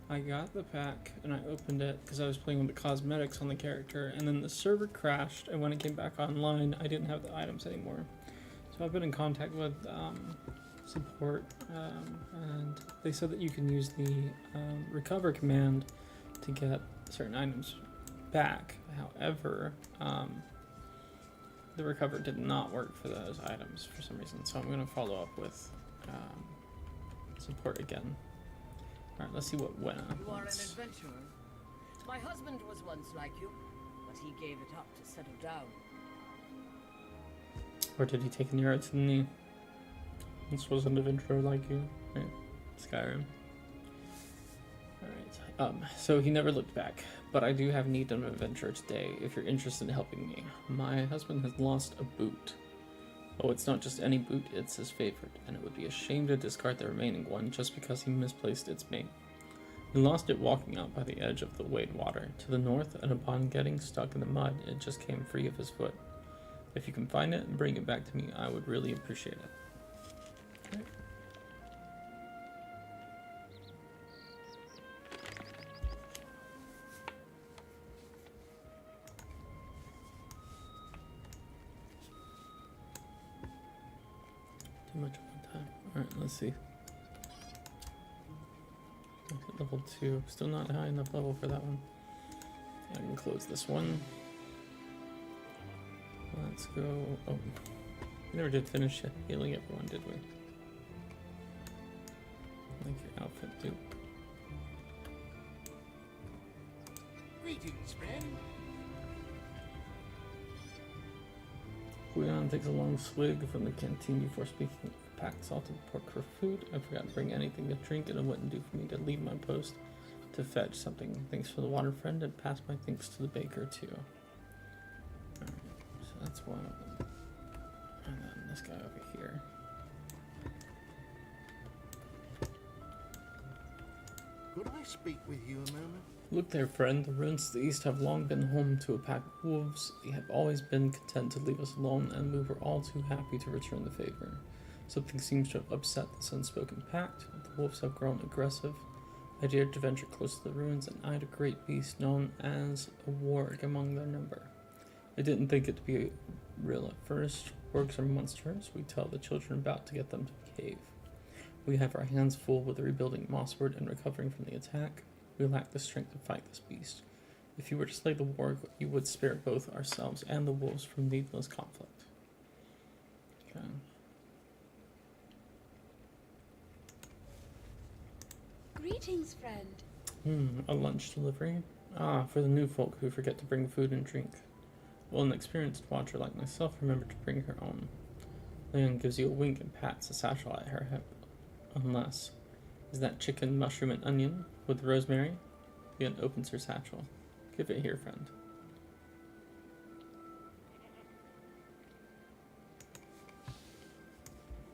I got the pack and I opened it because I was playing with the cosmetics on the character, and then the server crashed, and when it came back online I didn't have the items anymore. So I've been in contact with support, and they said that you can use the recover command to get certain items back. However, the recover did not work for those items for some reason, so I'm going to follow up with support again. Alright, let's see what went on. You are an adventurer. My husband was once like you, but he gave it up to settle down. Or did he take an arrow to the knee? This was an adventurer like you, right? Skyrim. Alright, so he never looked back, but I do have need of an adventure today if you're interested in helping me. My husband has lost a boot. Oh, it's not just any boot, it's his favorite, and it would be a shame to discard the remaining one just because he misplaced its mate. He lost it walking out by the edge of the Wade water to the north, and upon getting stuck in the mud, it just came free of his foot. If you can find it and bring it back to me, I would really appreciate it. Okay. Too much at one time. Alright, let's see. Level 2. Still not high enough level for that one. I can close this one. Let's go. Oh, we never did finish healing everyone, did we? Like your outfit, too. Greetings, friend. Guion takes a long swig from the canteen before speaking. Packed salted pork for food. I forgot to bring anything to drink, and it wouldn't do for me to leave my post to fetch something. Thanks for the water, friend, and pass my thanks to the baker, too. Alright, so that's one of them. And then this guy over here. Could I speak with you a moment? Look there, friend. The ruins to the east have long been home to a pack of wolves. They have always been content to leave us alone, and we were all too happy to return the favor. Something seems to have upset this unspoken pact. The wolves have grown aggressive. I dared to venture close to the ruins and eyed a great beast known as a warg among their number. I didn't think it to be real at first. Wargs are monsters. We tell the children about to get them to behave. We have our hands full with rebuilding Mossward and recovering from the attack. We lack the strength to fight this beast. If you were to slay the warg, you would spare both ourselves and the wolves from needless conflict. Okay. Greetings, friend. A lunch delivery? Ah, for the new folk who forget to bring food and drink. Well, an experienced watcher like myself remembered to bring her own. Leon gives you a wink and pats a satchel at her hip. Unless. Is that chicken, mushroom, and onion with rosemary? Leon opens her satchel. Give it here, friend.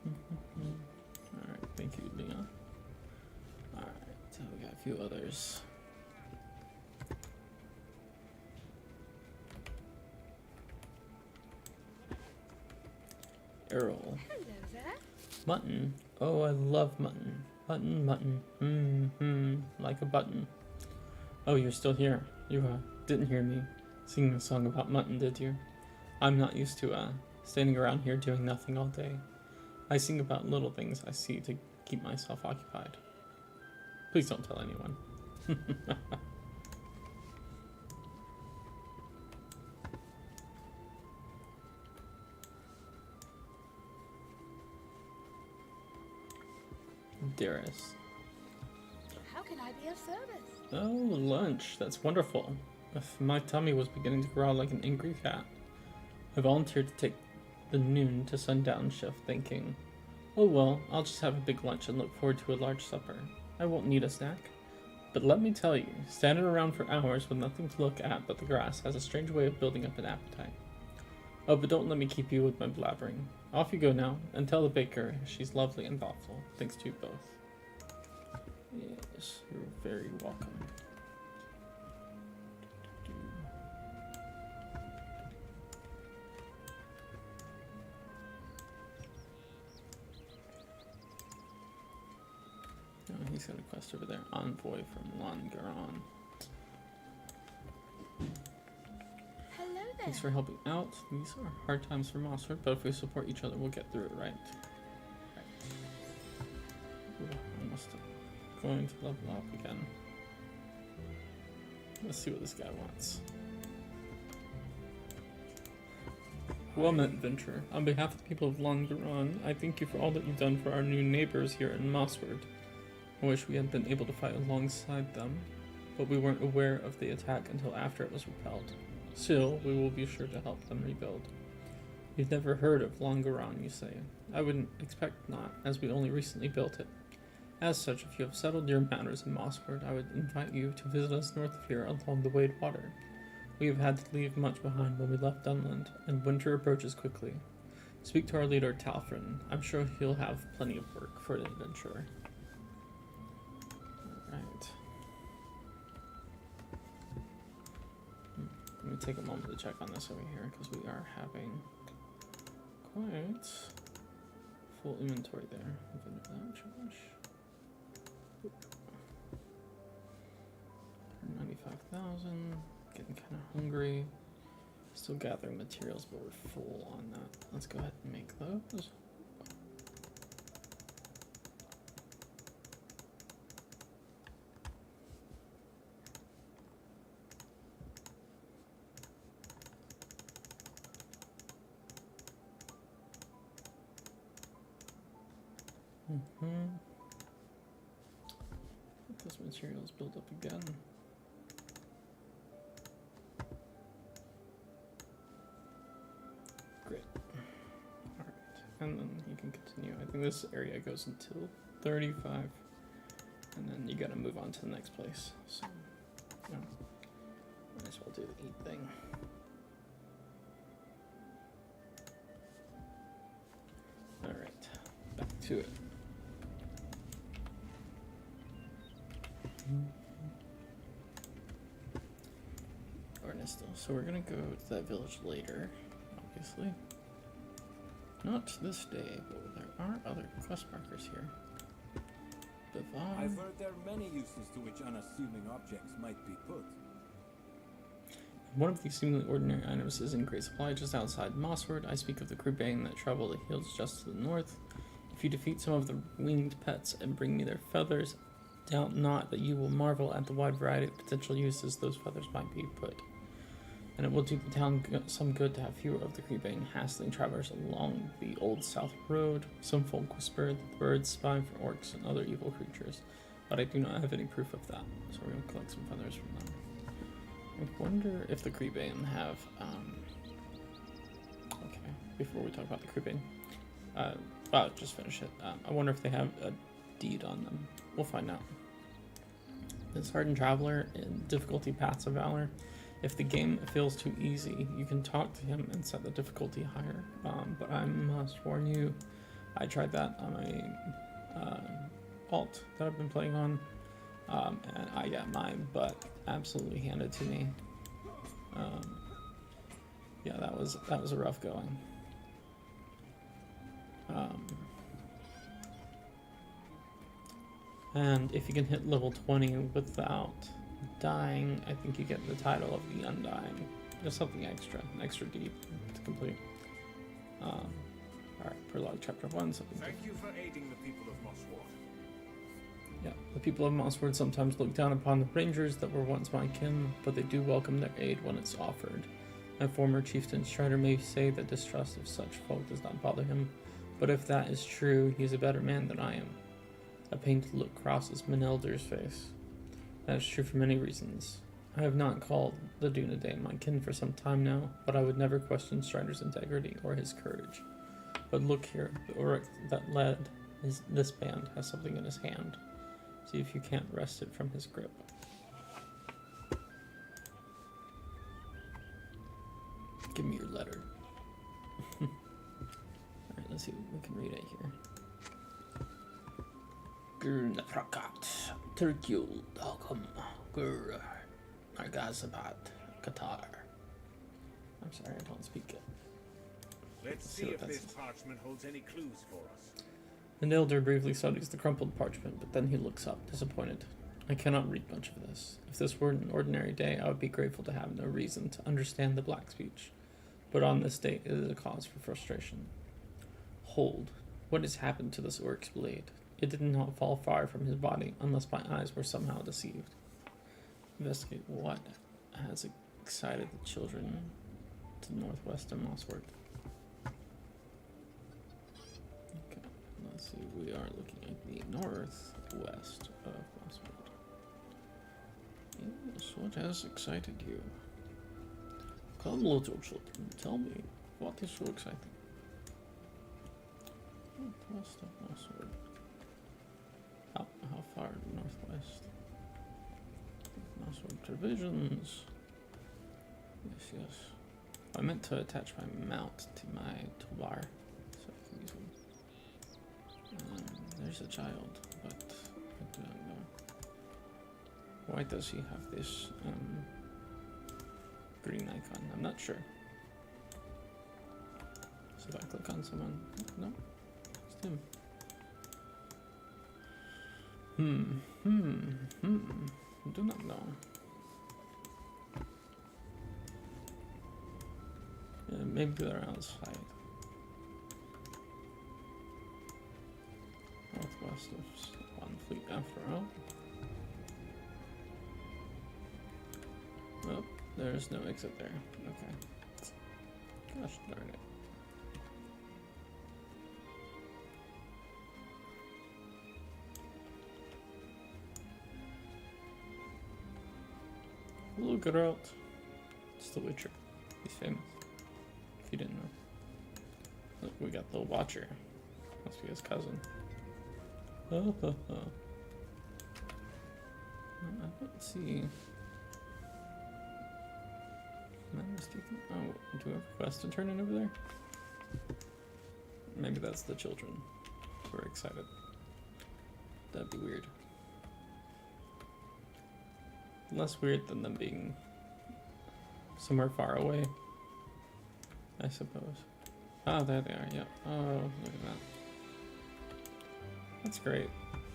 Alright, thank you, Leon. Alright, so we got a few others. Errol. Hello there. Mutton. Oh, I love mutton. Mutton. Like a button. Oh, you're still here. You didn't hear me singing a song about mutton, did you? I'm not used to standing around here doing nothing all day. I sing about little things I see to keep myself occupied. Please don't tell anyone. Darius. How can I be of service? Oh, lunch. That's wonderful. If my tummy was beginning to growl like an angry cat. I volunteered to take the noon to sundown shift, thinking, oh well, I'll just have a big lunch and look forward to a large supper. I won't need a snack. But let me tell you, standing around for hours with nothing to look at but the grass has a strange way of building up an appetite. Oh, but don't let me keep you with my blabbering. Off you go now, and tell the baker she's lovely and thoughtful. Thanks to you both. Yes, you're very welcome. Oh, he's got a quest over there. Envoy from Longaron. Hello there. Thanks for helping out. These are hard times for Mossford, but if we support each other, we'll get through it, right? Ooh, almost going to level up again. Let's see what this guy wants. Well met, Venture. On behalf of the people of Longaron, I thank you for all that you've done for our new neighbors here in Mossford. I wish we had been able to fight alongside them, but we weren't aware of the attack until after it was repelled. Still, we will be sure to help them rebuild. You've never heard of Longaron, you say. I wouldn't expect not, as we only recently built it. As such, if you have settled your matters in Mossford, I would invite you to visit us north of here along the Wade Water. We have had to leave much behind when we left Dunland, and winter approaches quickly. Speak to our leader, Talfrin. I'm sure he'll have plenty of work for the adventurer. Alright. Let me take a moment to check on this over here, because we are having quite full inventory there. Vendor trash. 95,000. Getting kind of hungry. Still gathering materials, but we're full on that. Let's go ahead and make those. Let this materials build up again. Great. Alright, and then you can continue. I think this area goes until 35, and then you gotta move on to the next place. So, yeah, might as well do the eat thing. Alright, back to it. Ernesto. So we're gonna go to that village later, obviously. Not this day, but there are other quest markers here. I've heard there are many uses to which unassuming objects might be put. One of these seemingly ordinary items is in great supply just outside Mossford. I speak of the Crubane that travel the hills just to the north. If you defeat some of the winged pets and bring me their feathers, doubt not that you will marvel at the wide variety of potential uses those feathers might be put. And it will do the town some good to have fewer of the creeping, hassling travelers along the old south road. Some folk whisper that the birds spy for orcs and other evil creatures, but I do not have any proof of that, so we're going to collect some feathers from them. I wonder if the creeping have, okay, before we talk about the creeping, just finish it. I wonder if they have a deed on them. We'll find out. This hardened traveler in difficulty Paths of Valor. If the game feels too easy, you can talk to him and set the difficulty higher. But I must warn you, I tried that on my alt that I've been playing on, and I got my butt absolutely handed to me. Yeah, that was a rough going. And if you can hit level 20 without dying, I think you get the title of the Undying. Just something extra deep to complete. Alright, prologue chapter 1. Thank you for aiding the people of Mossward. Yeah, the people of Mossward sometimes look down upon the rangers that were once my kin, but they do welcome their aid when it's offered. My former chieftain Strider may say that distrust of such folk does not bother him, but if that is true, he is a better man than I am. A pained look crosses Menelder's face. That is true for many reasons. I have not called the Dunedain my kin for some time now, but I would never question Strider's integrity or his courage. But look here, the Uruk that led this band has something in his hand. See if you can't wrest it from his grip. Give me your letter. Alright, let's see what we can read it here. Gurnaprakat, Turkul, Dogum, Gur, Nargazabat, Qatar. I'm sorry, I don't speak it. Let's see if this parchment holds any clues for us. The elder briefly studies the crumpled parchment, but then he looks up, disappointed. I cannot read much of this. If this were an ordinary day, I would be grateful to have no reason to understand the black speech. But on this day, it is a cause for frustration. Hold. What has happened to this Uruk's blade? It did not fall far from his body, unless my eyes were somehow deceived. Investigate what has excited the children to the northwest of Mossward. Okay, let's see. We are looking at the northwest of Mossward. Yes, what has excited you? Come, little children, tell me, what is so exciting? Northwest of Mossward. How far northwest? Mossward provisions. Yes. I meant to attach my mount to my toolbar, so I can use one. There's a child, but I do not know. Why does he have this green icon? I'm not sure. So if I click on someone, no, it's him. Do not know. Yeah, maybe they're outside. Northwest of Swan Fleet after all. Well, there's no exit there. Okay. Gosh darn it. Look at Geralt. It's the Witcher. He's famous. If you didn't know. Look, we got the Watcher. Must be his cousin. Oh, oh, oh. I don't see. Am I mistaken? Oh, do we have a quest to turn in over there? Maybe that's the children. We're excited. That'd be weird. Less weird than them being somewhere far away, I suppose. Oh, there they are, yeah. Oh, look at that. That's great.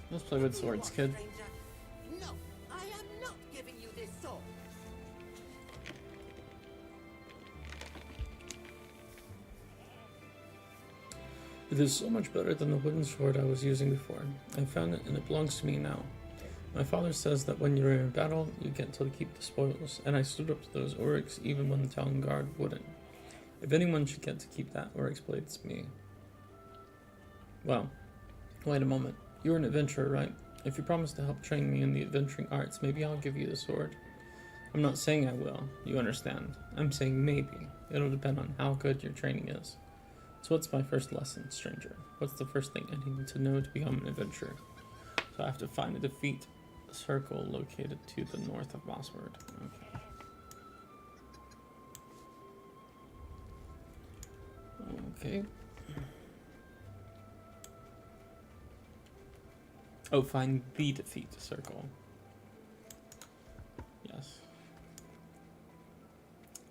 Let's play with swords, kid. No, I am not giving you this sword. It is so much better than the wooden sword I was using before. I found it and it belongs to me now. My father says that when you're in battle, you get to keep the spoils, and I stood up to those Uruks even when the town guard wouldn't. If anyone should get to keep that Uruk's blade, it's me. Well, wait a moment. You're an adventurer, right? If you promise to help train me in the adventuring arts, maybe I'll give you the sword. I'm not saying I will, you understand. I'm saying maybe. It'll depend on how good your training is. So what's my first lesson, stranger? What's the first thing I need to know to become an adventurer? So I have to find a defeat circle located to the north of Mossward. Okay. Oh, find the defeat circle. Yes.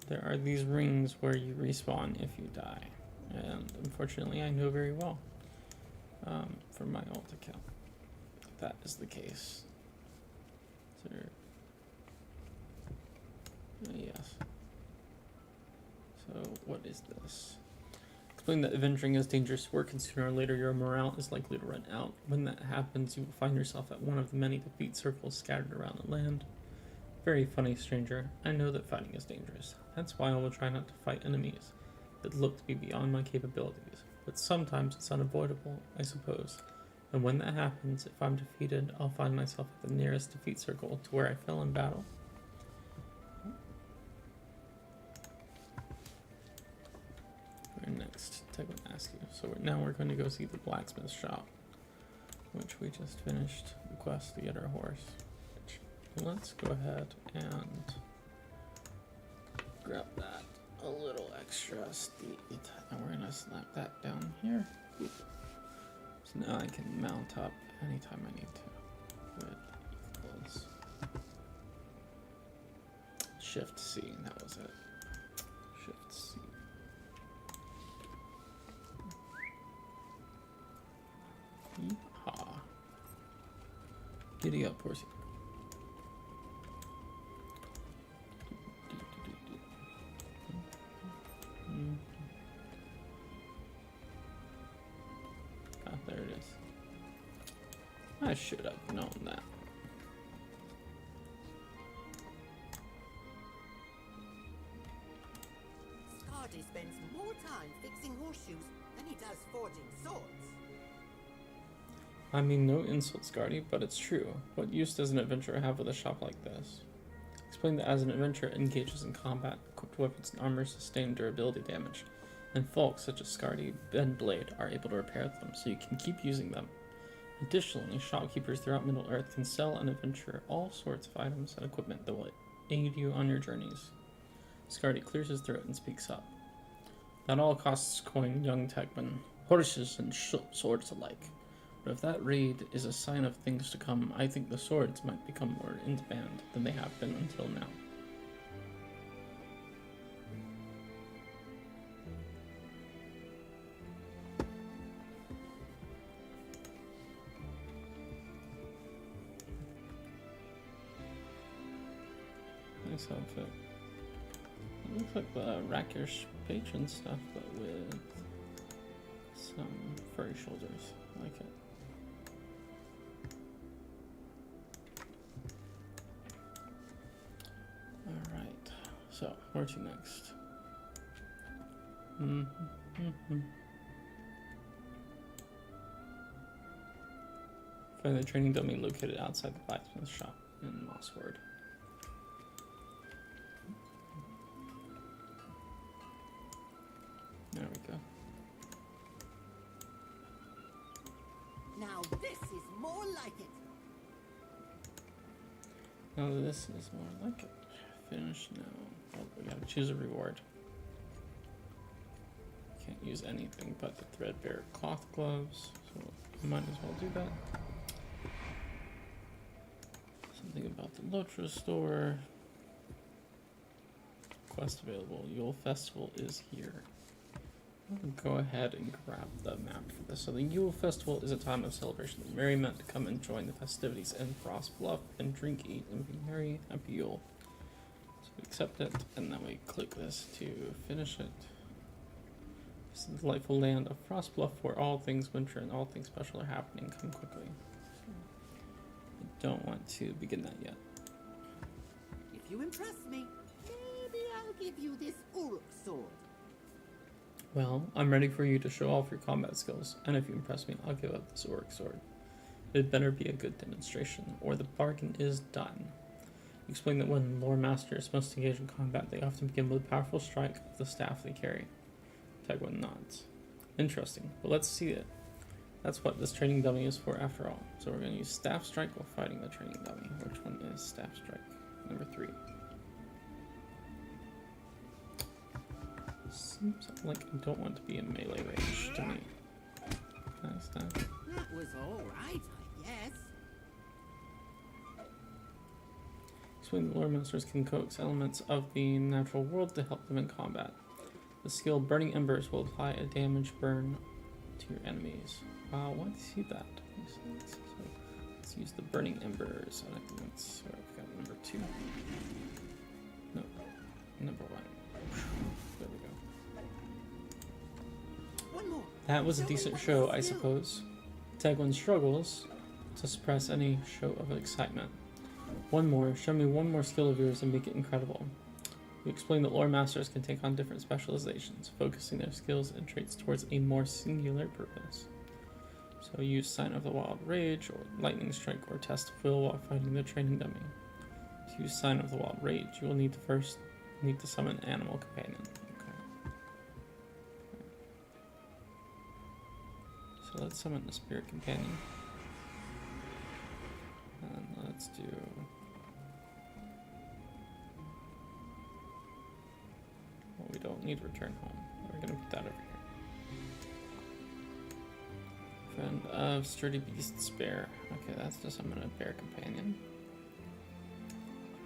There are these rings where you respawn if you die. And unfortunately I know very well from my alt account that is the case. So Yes. So, what is this? Explain that adventuring is dangerous work, and sooner or later your morale is likely to run out. When that happens, you will find yourself at one of the many defeat circles scattered around the land. Very funny, stranger. I know that fighting is dangerous. That's why I will try not to fight enemies that look to be beyond my capabilities. But sometimes it's unavoidable, I suppose. And when that happens, if I'm defeated, I'll find myself at the nearest defeat circle to where I fell in battle. Where next? I would ask you. So now we're going to go see the blacksmith shop, which we just finished the quest to get our horse. Let's go ahead and grab that a little extra steed, and we're gonna snap that down here. So now I can mount up anytime I need to with equals Shift C. That was it. Shift C. Yeehaw. Giddy up, horsey. Ah, there it is. I should have known that. Scardy spends more time fixing horseshoes than he does forging swords. I mean, no insult, Scardy, but it's true. What use does an adventurer have with a shop like this? Explain that as an adventurer engages in combat, equipped weapons and armor sustain durability damage, and folks such as Scardy and Blade are able to repair them, so you can keep using them. Additionally, shopkeepers throughout Middle-earth can sell an adventurer all sorts of items and equipment that will aid you on your journeys. Scardy clears his throat and speaks up. At all costs, coin young Tegman, horses and swords alike. But if that raid is a sign of things to come, I think the swords might become more in demand than they have been until now. Nice outfit. It looks like the Rakish patron stuff, but with some furry shoulders. I like it. Alright, so where to next? Find the training dummy located outside the blacksmith shop in Mossward. There we go. Now this is more like it. Now this is more like it. Finish now. Oh, we gotta choose a reward. Can't use anything but the threadbare cloth gloves, so I might as well do that. Something about the Lotra store. Quest available. Yule Festival is here. Go ahead and grab the map for this. So the Yule Festival is a time of celebration and merriment. To come and join the festivities in Frost Bluff and drink, eat, and be merry. Happy Yule. So we accept it, and then we click this to finish it. This is the delightful land of Frost Bluff, where all things winter and all things special are happening. Come quickly. I don't want to begin that yet. If you impress me, maybe I'll give you this Uruk sword. Well, I'm ready for you to show off your combat skills, and if you impress me, I'll give up this Uruk sword. It'd better be a good demonstration, or the bargain is done. Explain that when lore masters must engage in combat, they often begin with a powerful strike of the staff they carry. Tegwin nods. Interesting, but let's see it. That's what this training dummy is for after all. So we're going to use staff strike while fighting the training dummy. Which one is staff strike? Number 3. Seems like I don't want to be in melee range to me. Can I stab? That was alright, I guess. Explain that lore masters can coax elements of the natural world to help them in combat. The skill Burning Embers will apply a damage burn to your enemies. Wow, I want to see that. So let's use the Burning Embers, and I think that's, we've got number 2. No, number 1. There we go. One more. That was a Show me decent what show, you I do. suppose. Tegwin struggles to suppress any show of excitement. One more. Show me one more skill of yours and make it incredible. You explain that lore masters can take on different specializations, focusing their skills and traits towards a more singular purpose. So use Sign of the Wild Rage, or Lightning Strike, or Test of Will while fighting the training dummy. To use Sign of the Wild Rage, you will need to summon an animal companion. Okay. So let's summon the spirit companion. And let's do... Well, we don't need return home. We're gonna put that over here. Friend of Sturdy Beast's Bear. Okay, that's to summon a bear companion.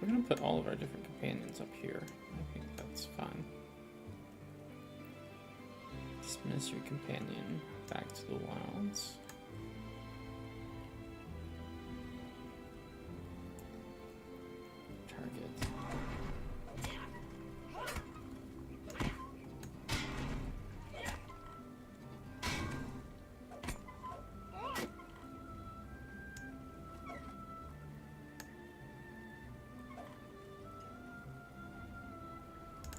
We're gonna put all of our different companions up here. I think that's fine. This mystery companion back to the wilds. Target.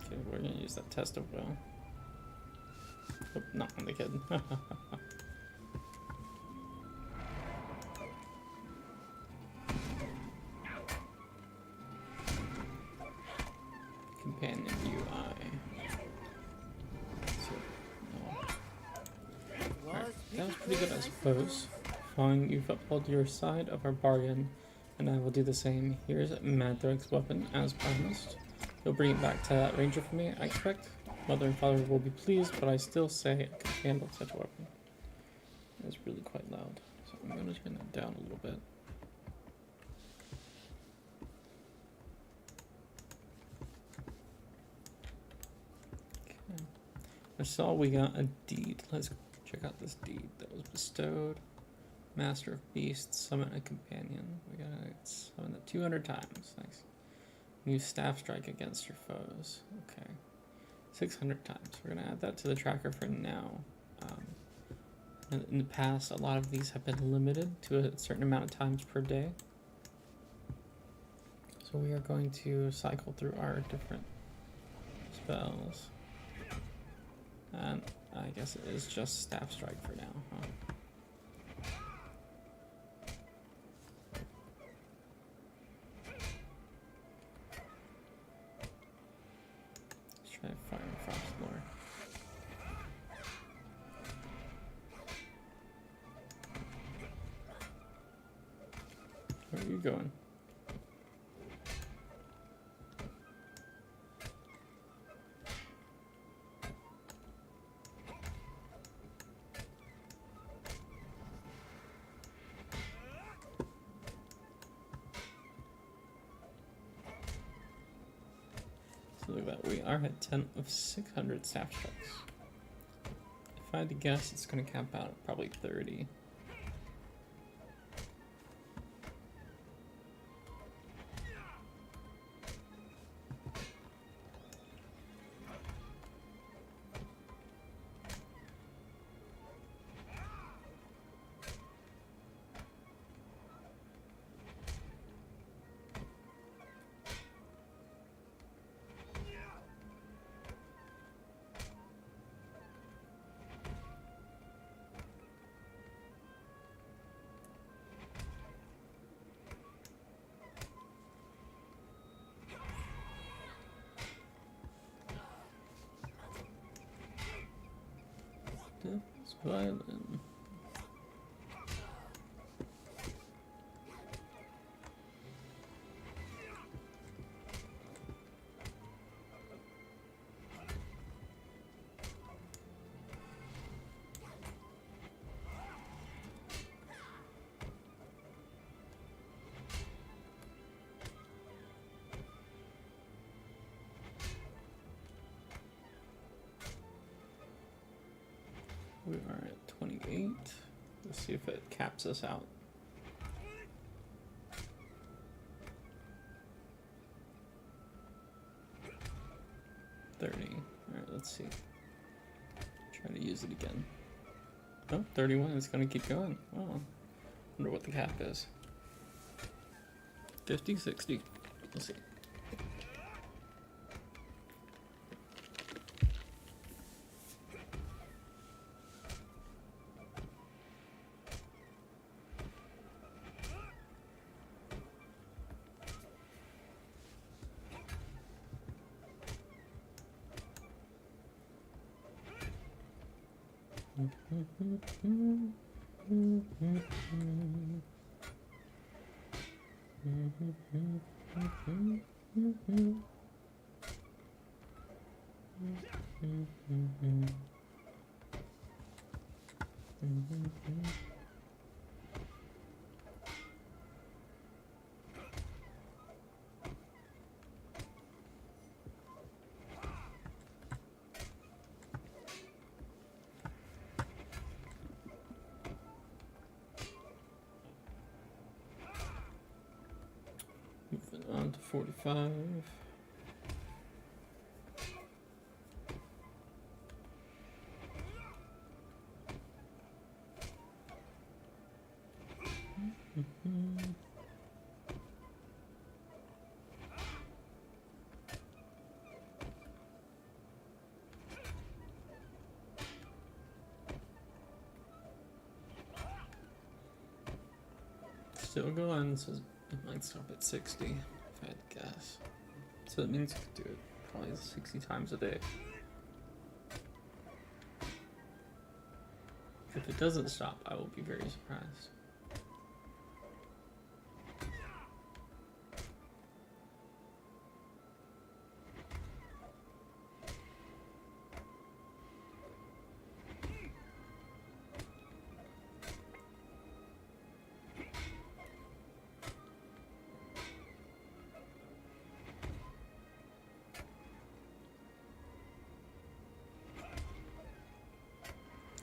Okay, we're gonna use that test of will. Oh, not on the kid. Companion UI. So, no. Alright, that was pretty good, I suppose. Fine, you've upheld your side of our bargain, and I will do the same. Here's Madthrak's weapon, as promised. You'll bring it back to that ranger for me, I expect. Mother and father will be pleased, but I still say I could handle such a weapon. It's really quite loud, so I'm going to turn that down a little bit. Okay. I saw we got a deed. Let's check out this deed that was bestowed. Master of Beasts, summon a companion. We gotta summon it 200 times. Nice. Use staff strike against your foes. Okay. 600 times. We're gonna add that to the tracker for now. In the past, a lot of these have been limited to a certain amount of times per day. So we are going to cycle through our different spells. And I guess it is just staff strike for now, huh? Try Fire and Frost lore. Where are you going? So look at that, we are at 10 of 600 staff strikes. If I had to guess, it's going to cap out at probably 30. Devil's Violin. We are at 28. Let's see if it caps us out. it again. Oh, 31 is going to keep going. Oh, wonder what the cap is. 50, 60. We'll see. Moving on to 45. Still going, so it might stop at 60 if I had to guess. So that means you could do it probably 60 times a day. If it doesn't stop, I will be very surprised.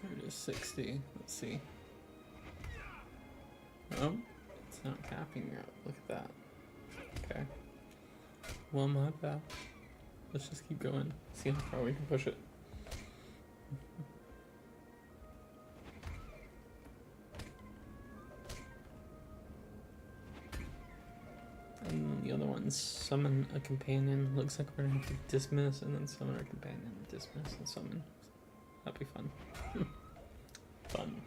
There it is, 60. Let's see. Oh, it's not capping yet. Look at that. Okay. Well, my bad. Let's just keep going. See how far we can push it. And then the other one's summon a companion. Looks like we're gonna have to dismiss and then summon our companion, dismiss and summon. That'd be fun. Fun.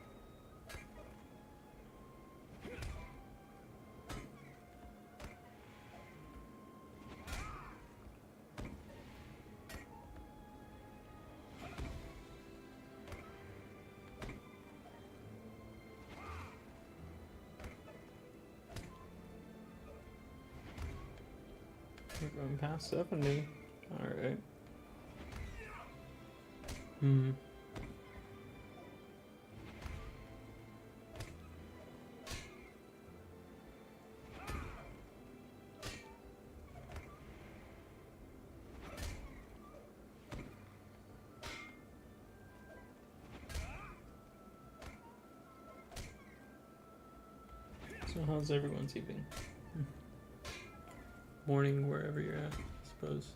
We're going past 70. Alright. So how's everyone's evening? Morning, wherever you're at, I suppose.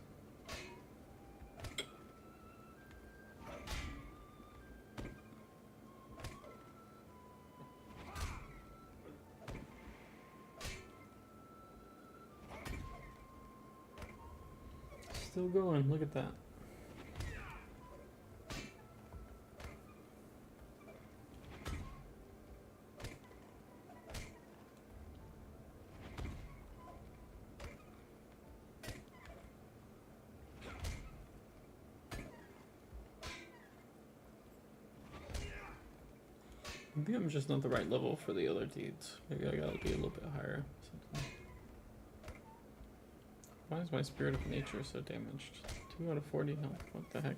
Still going, look at that. Maybe I'm just not the right level for the other deeds. Maybe I gotta be a little bit higher. Or something. Why is my spirit of nature so damaged? 2 out of 40 health. What the heck?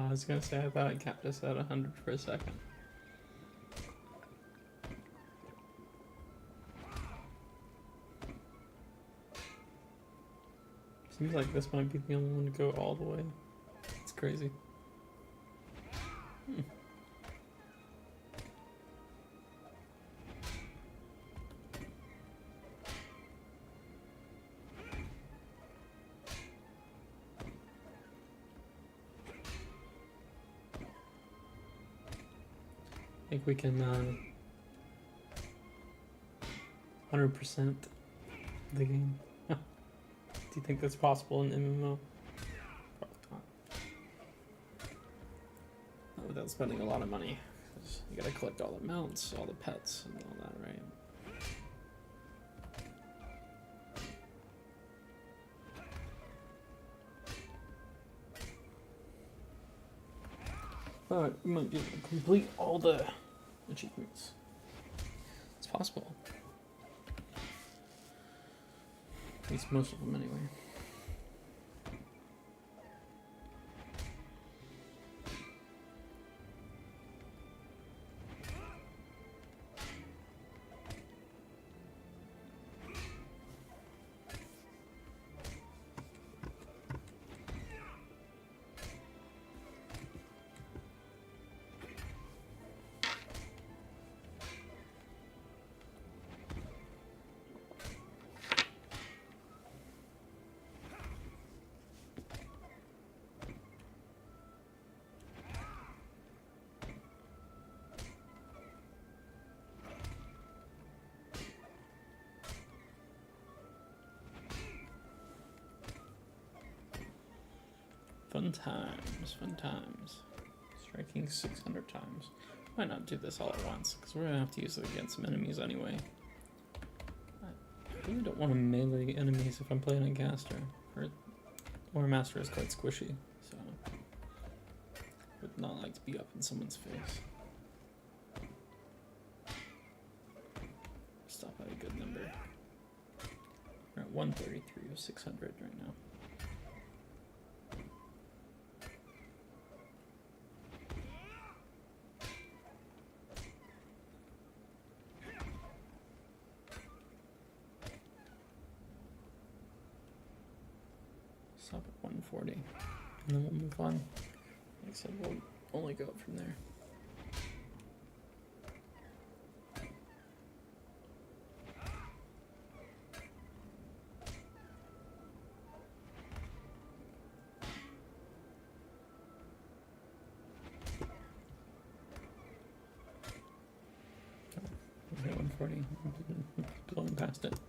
I was gonna say, I thought it capped us at 100 for a second. Seems like this might be the only one to go all the way. It's crazy. I think we can 100% the game. Do you think that's possible in MMO? Probably not. Not without spending a lot of money. 'Cause you gotta collect all the mounts, all the pets, and all that, right? But we might be able to complete all the achievements. It's possible. At least most of them, anyway. Fun times, fun times. Striking 600 times. Might not do this all at once, because we're gonna have to use it against some enemies anyway. I really don't want to melee enemies if I'm playing a caster. Or a master is quite squishy, so would not like to be up in someone's face. Stop at a good number. We're at 133 of 600 right now. Stop at 140, and then we'll move on. Like I said, we'll only go up from there. Okay, 140, blowing past it,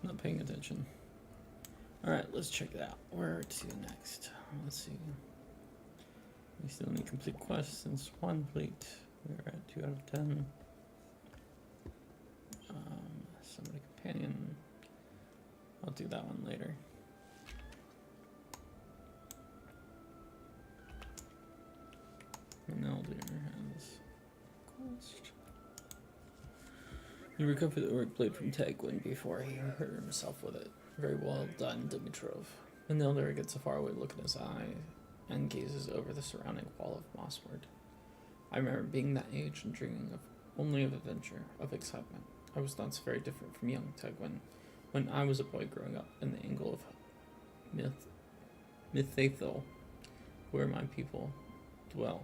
not paying attention. Alright, let's check it out. Where to next? Let's see. We still need complete quests since 1 complete. We're at 2 out of 10. Somebody companion. I'll do that one later. And Elder has quest. You recover the Orc blade from Tegwin before he hurt himself with it. Very well done, Dimitrov. And the Elder gets a faraway look in his eye and gazes over the surrounding wall of mosswood. I remember being that age and dreaming only of adventure, of excitement. I was once very different from young Tegwin, when I was a boy growing up in the angle of Mythathel, where my people dwell.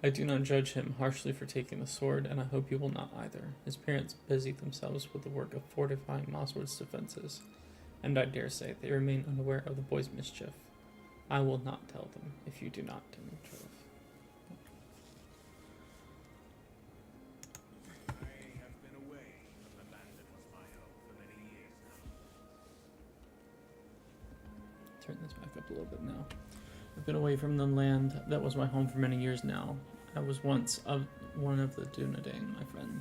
I do not judge him harshly for taking the sword, and I hope you will not either. His parents busied themselves with the work of fortifying Mosswood's defenses, and I dare say they remain unaware of the boy's mischief. I will not tell them if you do not, Dimitrov. I have been away from the land that was my home for many years now. Turn this back up a little bit now. I've been away from the land that was my home for many years now. I was once one of the Dunedain, my friend,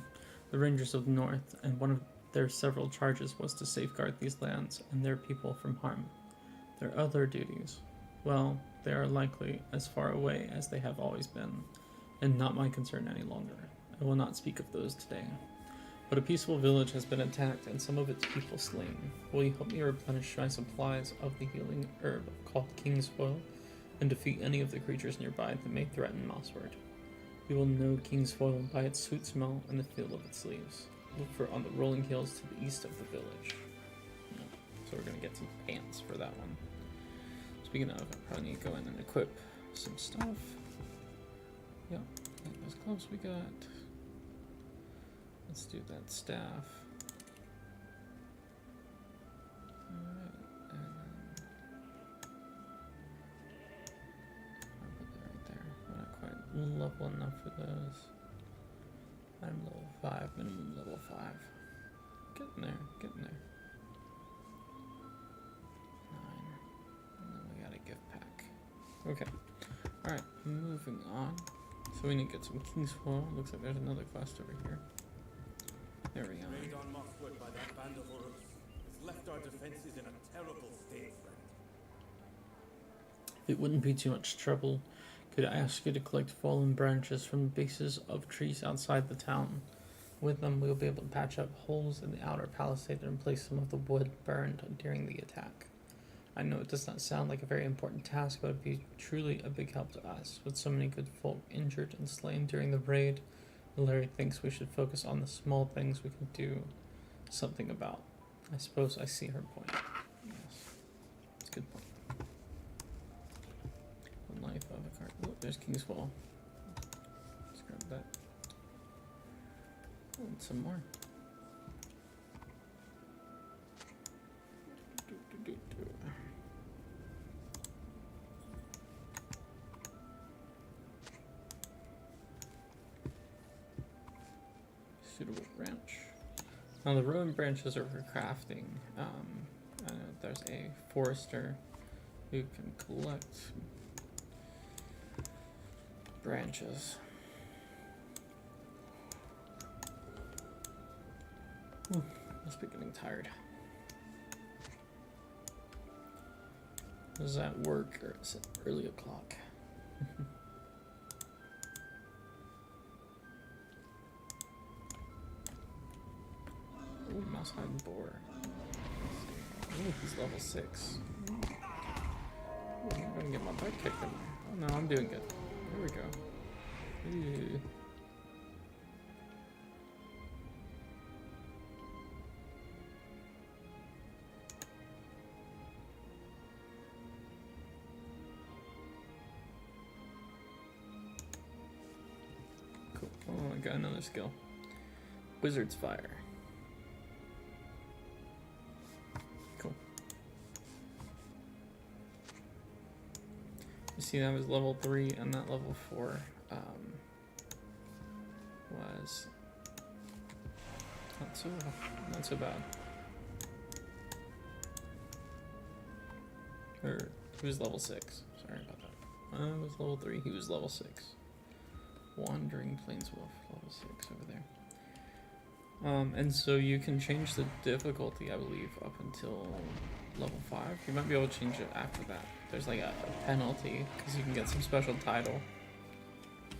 the Rangers of the North, and one of their several charges was to safeguard these lands and their people from harm. Their other duties, well, they are likely as far away as they have always been, and not my concern any longer. I will not speak of those today. But a peaceful village has been attacked and some of its people slain. Will you help me replenish my supplies of the healing herb called King's Oil and defeat any of the creatures nearby that may threaten Mossward. You will know Kingsfoil by its sweet smell and the feel of its leaves. Look for it on the rolling hills to the east of the village. Yep. So we're gonna get some pants for that one. Speaking of, I probably need to go in and equip some stuff. Yep, those gloves we got. Let's do that staff. Alright, and then I'll put that right there. We're not quite level enough for those. I'm level 5, minimum level 5. Getting there, getting there. 9. And then we got a gift pack. Okay. Alright, moving on. So we need to get some Kingsfoil. Looks like there's another quest over here. There we go. Raid on Mosswood by that band of Uruks has left our defenses in a terrible state, friend. If it wouldn't be too much trouble, could I ask you to collect fallen branches from the bases of trees outside the town? With them, we'll be able to patch up holes in the outer palisade and replace some of the wood burned during the attack. I know it does not sound like a very important task, but it would be truly a big help to us. With so many good folk injured and slain during the raid, Larry thinks we should focus on the small things we can do something about. I suppose I see her point. Yes, it's a good point. The life of a card. Oh, there's Kingsfall. Let's grab that. Oh, and some more. Suitable branch. Now the ruined branches are for crafting. I know there's a forester who can collect branches. Ooh, must be getting tired. Does that work, or is it early o'clock? Ooh, mouse hide boar. Ooh, he's level 6. Ooh, I'm gonna get my butt kicked in there. Oh no, I'm doing good. Here we go. Ooh. Cool. Oh, I got another skill. Wizard's Fire. You see, that was level 3, and that level 4 was not so bad. Or he was level 6. Sorry about that. I was level 3. He was level 6. Wandering Plainswolf, level 6 over there. And so you can change the difficulty, I believe, up until level 5. You might be able to change it after that. There's like a penalty because you can get some special title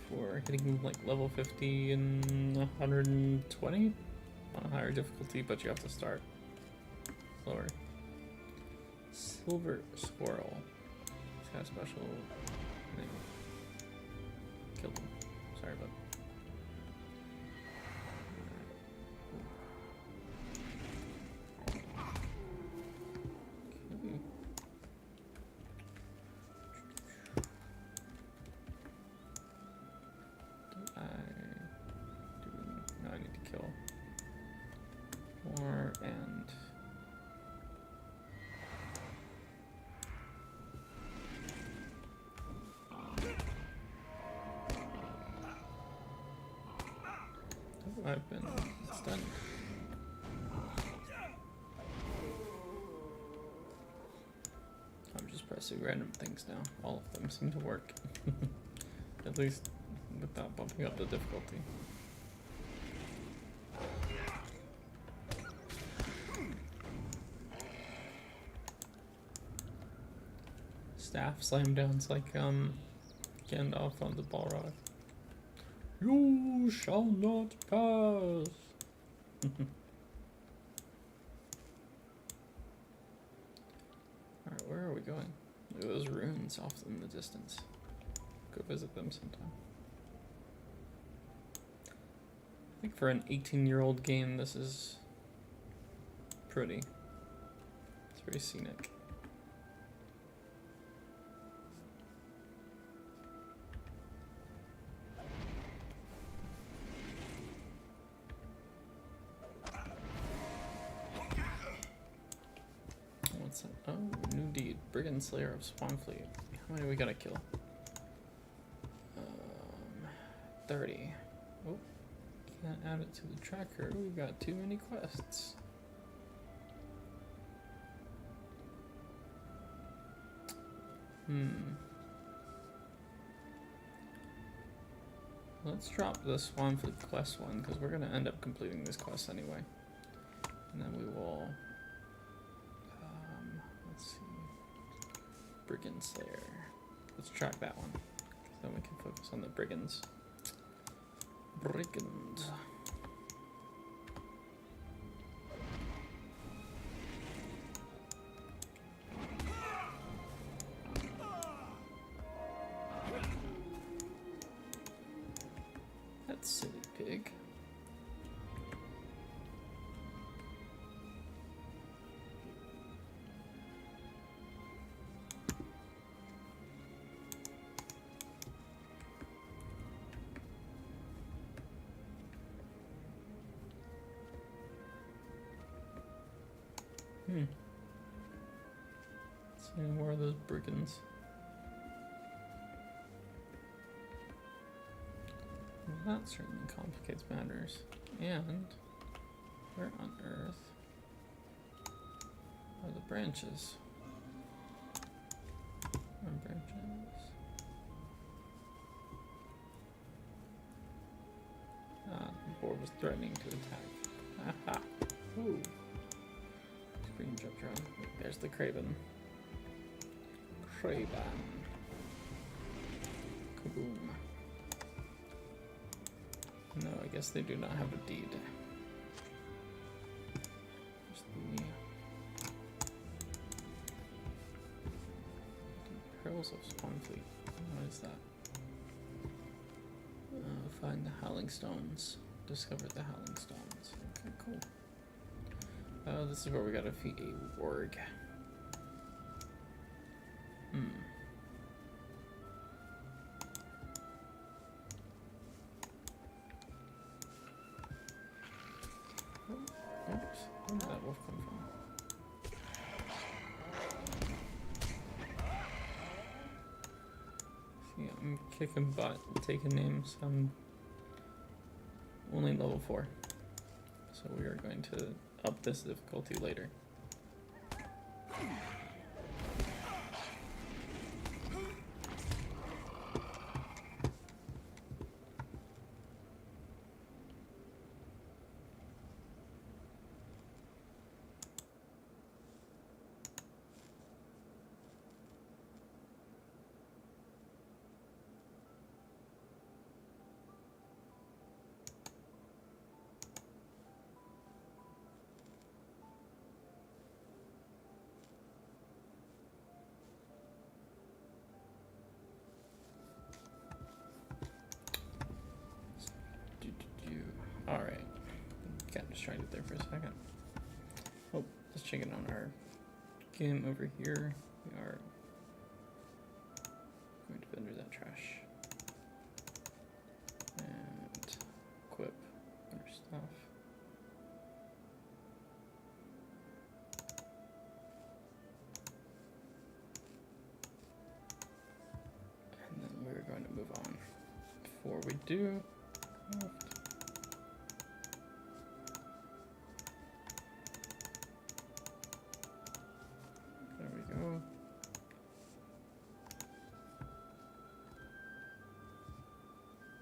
for hitting like level 50 and 120 on a higher difficulty, but you have to start lower. Silver Squirrel. It's got a special name. Killed him. Sorry about that. I've been stunned. I'm just pressing random things now. All of them seem to work. At least without bumping up the difficulty. Staff slam downs like Gandalf on the Balrog. You shall not pass. Alright, where are we going? Look at those ruins off in the distance. Go visit them sometime. I think for an 18-year-old game, this is pretty. It's very scenic. What's that? Oh, new deed. Brigand Slayer of Swanfleet. How many do we gotta kill? 30. Oh, can't add it to the tracker. We've got too many quests. Let's drop the Swanfleet quest one because we're gonna end up completing this quest anyway. And then we will, let's see, Brigand Slayer. Let's track that one because then we can focus on the brigands. Brigand. That silly pig. See any more of those brigands. Well, that certainly complicates matters. And where on earth are the branches? Branches. Ah, the boar was threatening to attack. Aha! Ooh. Screen jumped around. There's the Craven. Craven. Kaboom. No, I guess they do not have a deed. There's the Pearls of Swanfleet. What is that? Find the Howling Stones. Discover the Howling Stones. Okay, cool. Oh, this is where we gotta defeat a warg. Oops, where did that wolf come from? See, I'm kicking butt, taking names. I'm only level 4. So we are going to up this difficulty later. Alright. Got distracted there for a second. Oh, let's check it on our game over here. We are going to vendor that trash. And equip our stuff. And then we're going to move on. Before we do, there we go.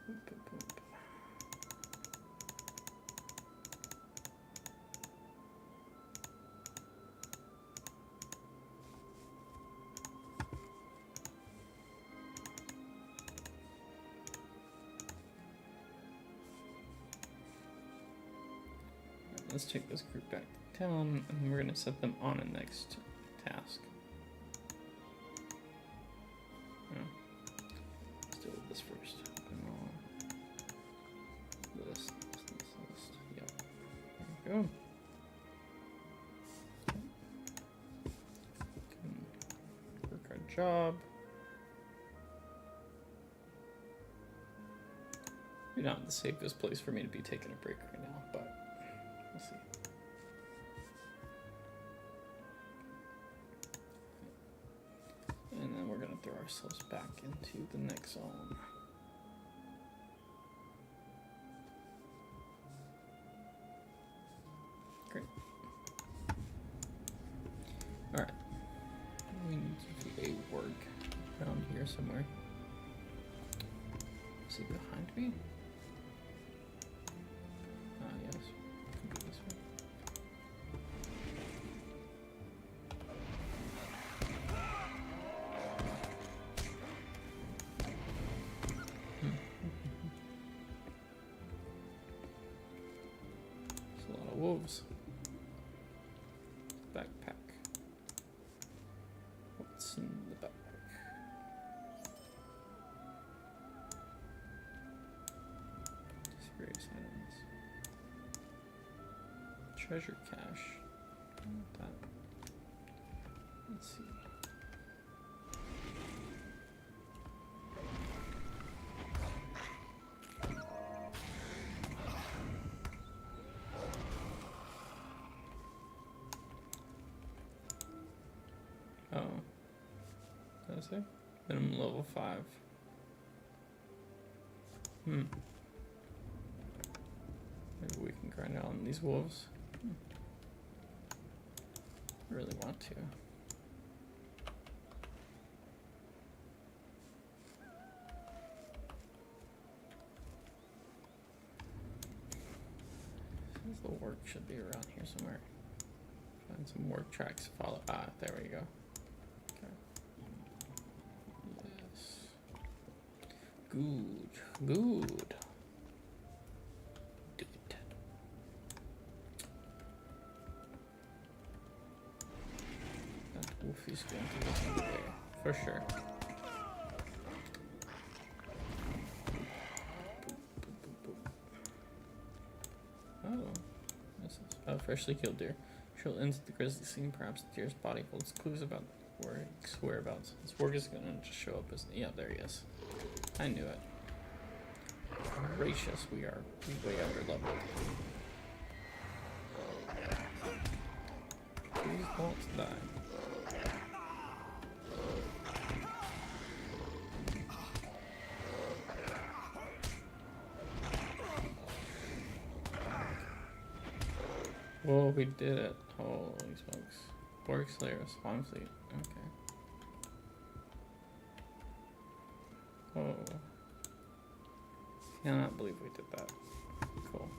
Oop, oop, oop. Let's take this group back to town, and we're going to set them on a next task. job. Maybe not the safest place for me to be taking a break right now, but we'll see. And then we're gonna throw ourselves back into the next zone. Great. Alright. We need to do a work around here somewhere. Is he behind me? Ah, yes. Could be this way. There's a lot of wolves. Backpack. What's in the backpack? Just various items. Treasure cache. I want that. Let's see. Oh. What did I say? Minimum level 5. Maybe we can grind out on these wolves. I really want to. Says the work should be around here somewhere. Find some work tracks to follow. Ah, there we go. Okay. Yes. Good. Good. Do it. That wolf is going to get in the way, for sure. Oh, this is freshly killed deer. Trail ends at the grizzly scene. Perhaps the deer's body holds clues about Warwick's whereabouts. This Warwick is gonna just show up as yeah, there he is. I knew it. Gracious, we are way under leveled. Please don't die. Whoa, we did it. Holy smokes. Borg Slayer, Spawn Fleet. Okay. Oh. Cannot believe we did that. Cool.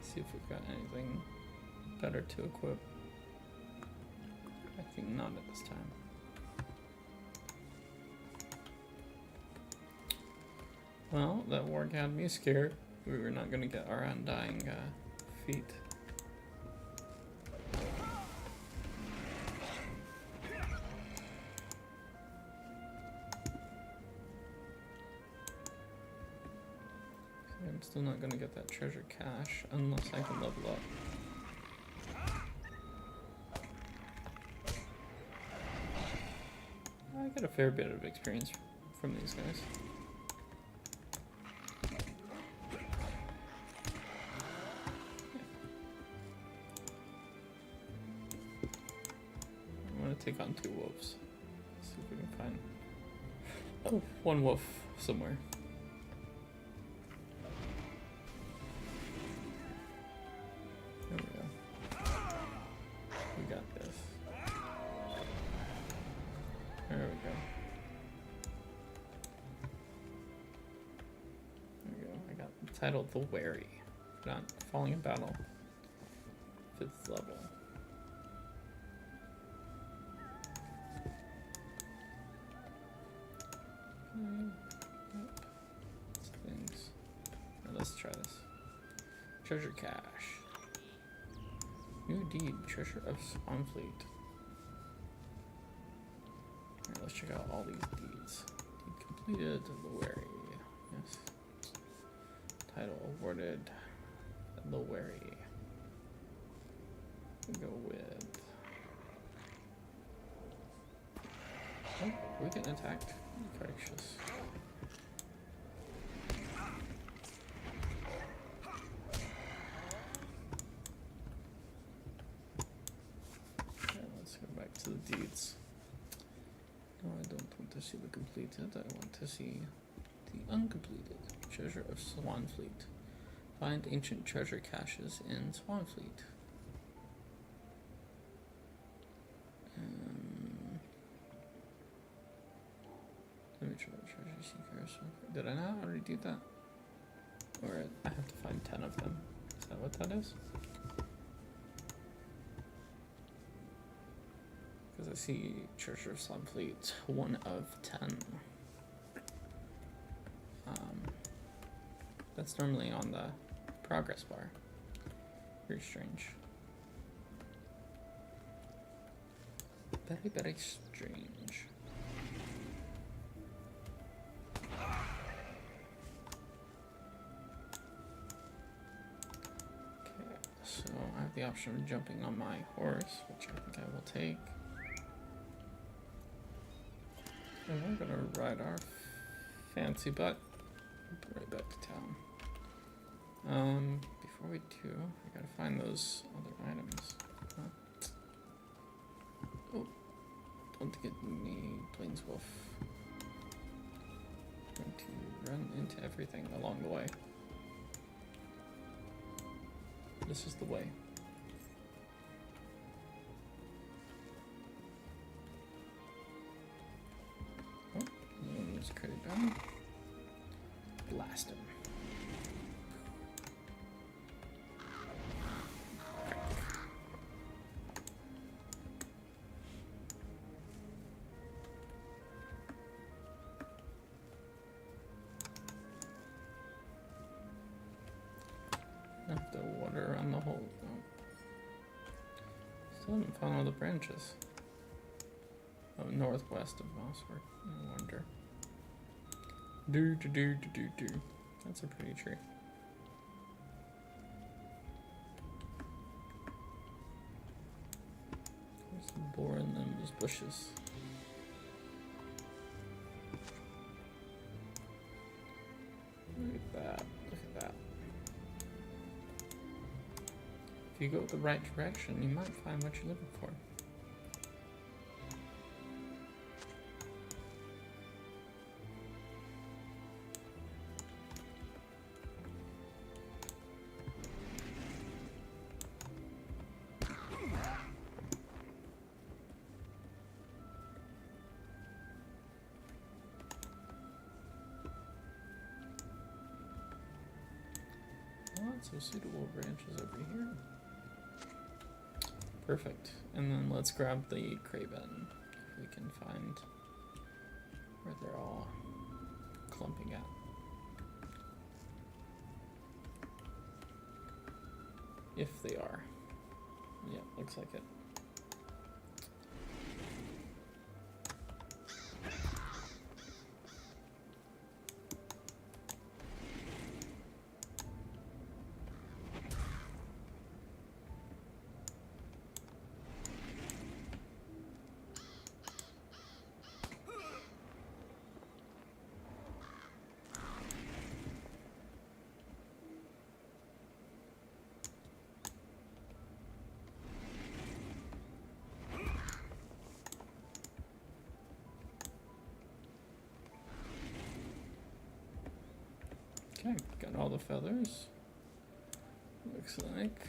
See if we've got anything better to equip. I think not at this time. Well, that warg had me scared. We were not going to get our undying feet. I'm still not going to get that treasure cache unless I can level up. I get a fair bit of experience from these guys. I'm gonna take on 2 wolves. See if we can find one wolf somewhere. There we go. We got this. There we go. There we go. I got the title The Wary. Not falling in battle. 5th level. Things. Now let's try this. Treasure cache. New deed. Treasure of Spawn Fleet. Alright, let's check out all these deeds. deeds. Deed completed. Lowary. Yes. Title awarded. Lowary. We go with. Oh, we're getting attacked. Gracious. Okay, let's go back to the deeds. No, I don't want to see the completed. I want to see the uncompleted. Treasure of Swanfleet. Find ancient treasure caches in Swanfleet. Let me try treasure seekers. Did I not already do that? Or I have to find 10 of them. Is that what that is? Because I see Treasure of Swanfleet, 1 of 10. That's normally on the progress bar. Very strange. Very, very strange. Okay, so I have the option of jumping on my horse, which I think I will take. And we're gonna ride our fancy butt right back to town. Before we do, I gotta find those other items. Oh, don't get me Plains Wolf. I'm going to run into everything along the way. This is the way. Oh, there's a credit down. Blast him. I have to water around the whole. Oh. Still haven't found all the branches. Oh, northwest of Mossworth. No wonder. Do. That's a pretty tree. There's a boar in those bushes. Look at that. Look at that. If you go the right direction, you might find what you're looking for. Lots of suitable branches over here. Perfect. And then let's grab the Craven if we can find where they're all clumping at. If they are. Yeah, looks like it. Okay, got all the feathers. Looks like.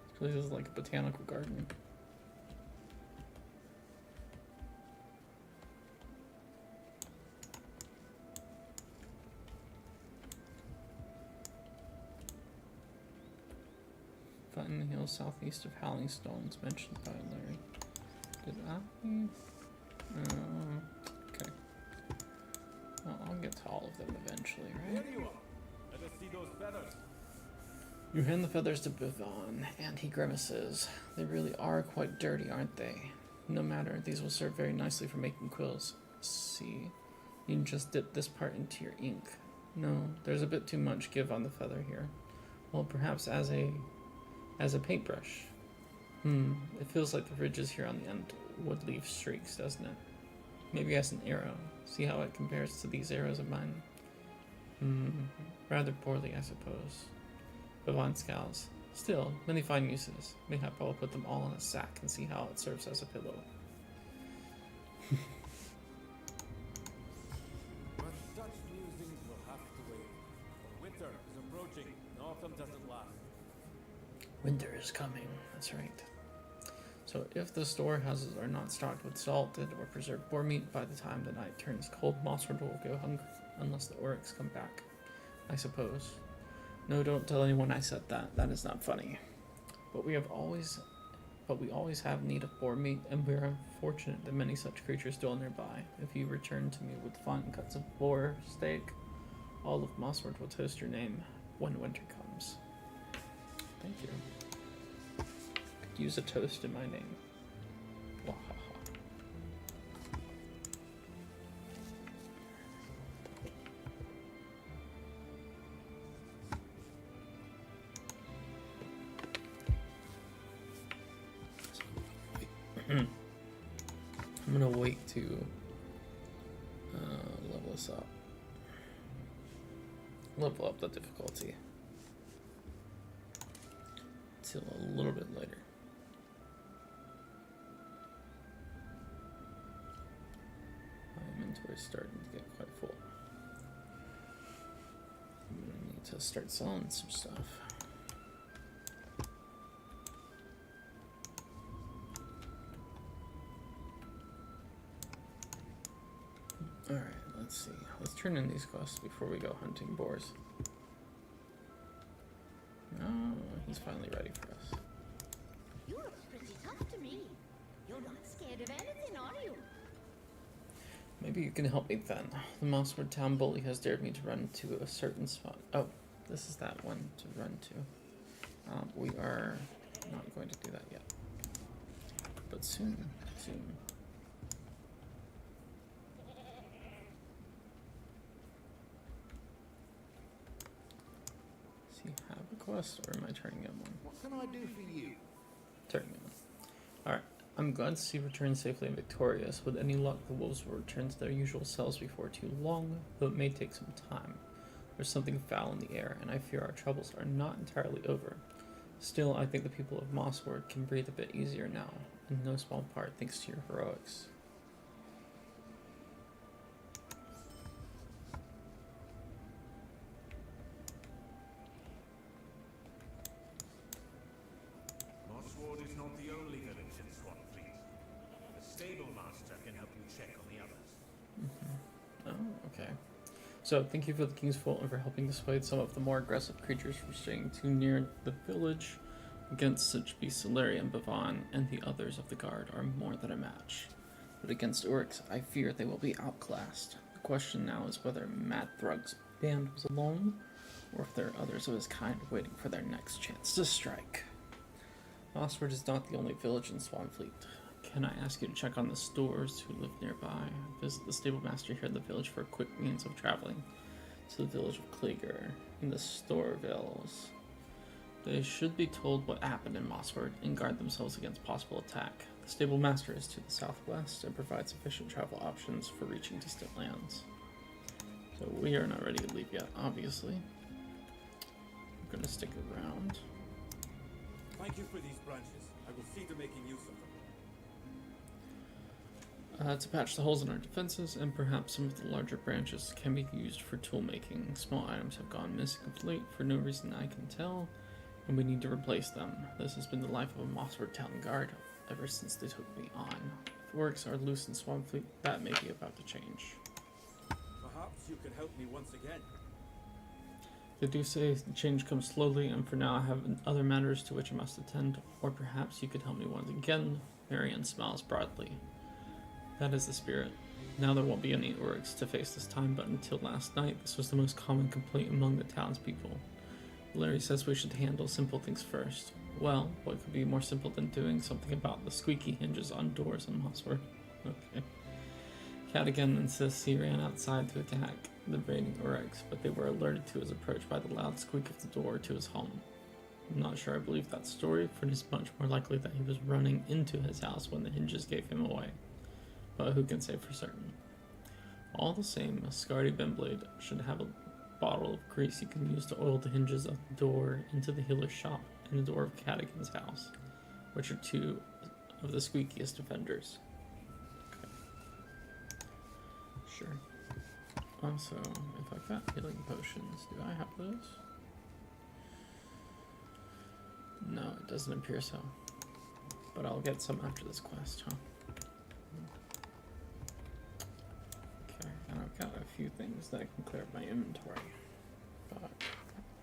This place is like a botanical garden. Fountain Hill, southeast of Howling Stones, mentioned by Larry. Did I? Okay. Well, I'll get to all of them eventually, right? There you are. Let us see those feathers. You hand the feathers to Bivon, and he grimaces. They really are quite dirty, aren't they? No matter, these will serve very nicely for making quills. See, you can just dip this part into your ink. No, there's a bit too much give on the feather here. Well, perhaps as a paintbrush. It feels like the ridges here on the end would leave streaks, doesn't it? Maybe as an arrow. See how it compares to these arrows of mine? Rather poorly, I suppose. Bivon scowls. Still, many fine uses. Mayhap I will put them all in a sack and see how it serves as a pillow. But such musings will have to wait. For winter is approaching, and autumn doesn't last. Winter is coming, that's right. So if the storehouses are not stocked with salted or preserved boar meat, by the time the night turns cold, Mossford will go hungry, unless the Oryx come back, I suppose. No, don't tell anyone I said that. That is not funny. But we always have need of boar meat, and we are fortunate that many such creatures dwell nearby. If you return to me with fine cuts of boar steak, all of Mossford will toast your name when winter comes. Thank you. Could use a toast in my name. Wahaha. I'm gonna wait to level this up. Level up the difficulty till a little bit later. My inventory's starting to get quite full. I'm gonna need to start selling some stuff. Alright, let's see. Let's turn in these quests before we go hunting boars. Oh, he's finally ready for us. You look pretty tough to me. You're not scared of anything, are you? Maybe you can help me then. The Mossford town bully has dared me to run to a certain spot. Oh, this is that one to run to. We are not going to do that yet. But soon. Does he have a quest, or am I turning in one? What can I do for you? Turning in one. Alright, I'm glad to see you return safely and victorious. With any luck, the wolves will return to their usual cells before too long, though it may take some time. There's something foul in the air, and I fear our troubles are not entirely over. Still, I think the people of Mossford can breathe a bit easier now, in no small part thanks to your heroics. Mossward is not the only village in Swanfleet. The stable master can help you check on the others. Oh, okay. So, thank you for the King's Foot and for helping dissuade some of the more aggressive creatures from straying too near the village. Against such beasts, Ilaria and Bivon and the others of the guard are more than a match. But against Oryx, I fear they will be outclassed. The question now is whether Mad Thrug's band was alone, or if there are others of his kind waiting for their next chance to strike. Mossford is not the only village in Swanfleet. Can I ask you to check on the stores who live nearby? Visit the stable master here in the village for a quick means of traveling to the village of Kleger in the Storevilles. They should be told what happened in Mossford and guard themselves against possible attack. The stable master is to the southwest and provides sufficient travel options for reaching distant lands. So we are not ready to leave yet, obviously. We're going to stick around. Thank you for these branches. I will see to making use of them. To patch the holes in our defenses, and perhaps some of the larger branches can be used for tool making. Small items have gone missing of late for no reason I can tell, and we need to replace them. This has been the life of a Mossford town guard ever since they took me on. If works are loose in Swanfleet, that may be about to change. Perhaps you could help me once again. They do say the change comes slowly, and for now I have other matters to which I must attend, or perhaps you could help me once again. Marion smiles broadly. That is the spirit. Now there won't be any Uruks to face this time, but until last night, this was the most common complaint among the townspeople. Larry says we should handle simple things first. Well, what could be more simple than doing something about the squeaky hinges on doors in Mossford? Okay. Cadigan insists he ran outside to attack the raiding Uruks, but they were alerted to his approach by the loud squeak of the door to his home. I'm not sure I believe that story, for it is much more likely that he was running into his house when the hinges gave him away. But who can say for certain? All the same, Scardy Benblade should have a bottle of grease he can use to oil the hinges of the door into the healer's shop and the door of Cadigan's house, which are two of the squeakiest offenders. Okay. Sure. Also, if I've got healing potions, do I have those? No, it doesn't appear so. But I'll get some after this quest, huh? Okay, and I've got a few things that I can clear up my inventory. But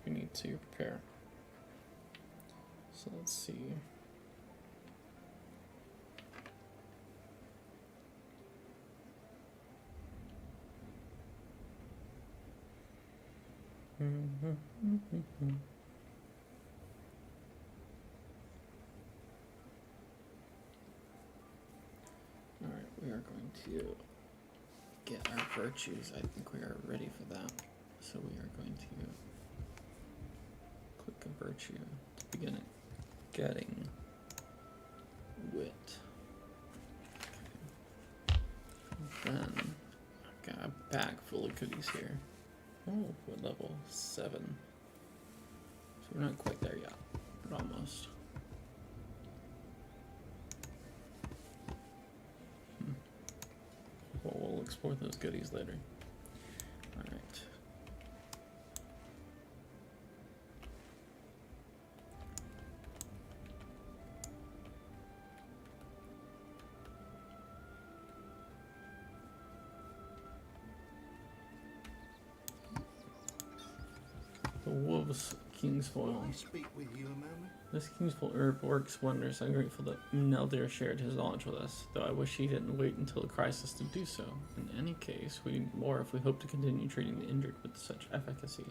we need to prepare. So let's see. Alright, we are going to get our virtues. I think we are ready for that. So we are going to click a virtue to begin getting wit. Okay. Then I've got a bag full of goodies here. Oh, what level? 7. So we're not quite there yet, but almost. Well, we'll explore those goodies later. Alright. The Wolves Kingsfoil. Can I speak with you a moment? This Kingsfoil herb works wonders. I'm grateful that Neldir shared his knowledge with us, though I wish he didn't wait until the crisis to do so. In any case, we need more if we hope to continue treating the injured with such efficacy.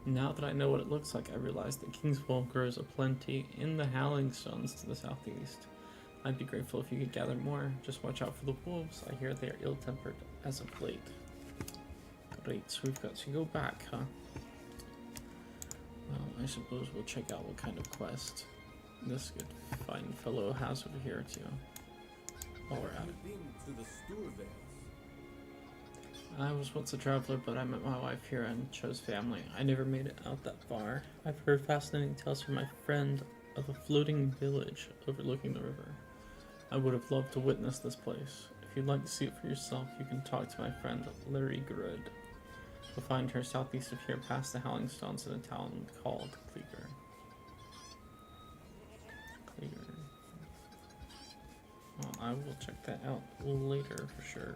Now that I know what it looks like, I realize that Kingsfoil grows aplenty in the Howling Stones to the southeast. I'd be grateful if you could gather more. Just watch out for the wolves. I hear they are ill-tempered as of late. Great, so we've got to go back, huh? Well, I suppose we'll check out what kind of quest this good fine fellow has over here too. While we're at it. You've been to the Sturvales. I was once a traveler, but I met my wife here and chose family. I never made it out that far. I've heard fascinating tales from my friend of a floating village overlooking the river. I would have loved to witness this place. If you'd like to see it for yourself, you can talk to my friend Larry Grud. You'll find her southeast of here past the Howling Stones in a town called Kleeger. Well, I will check that out later for sure.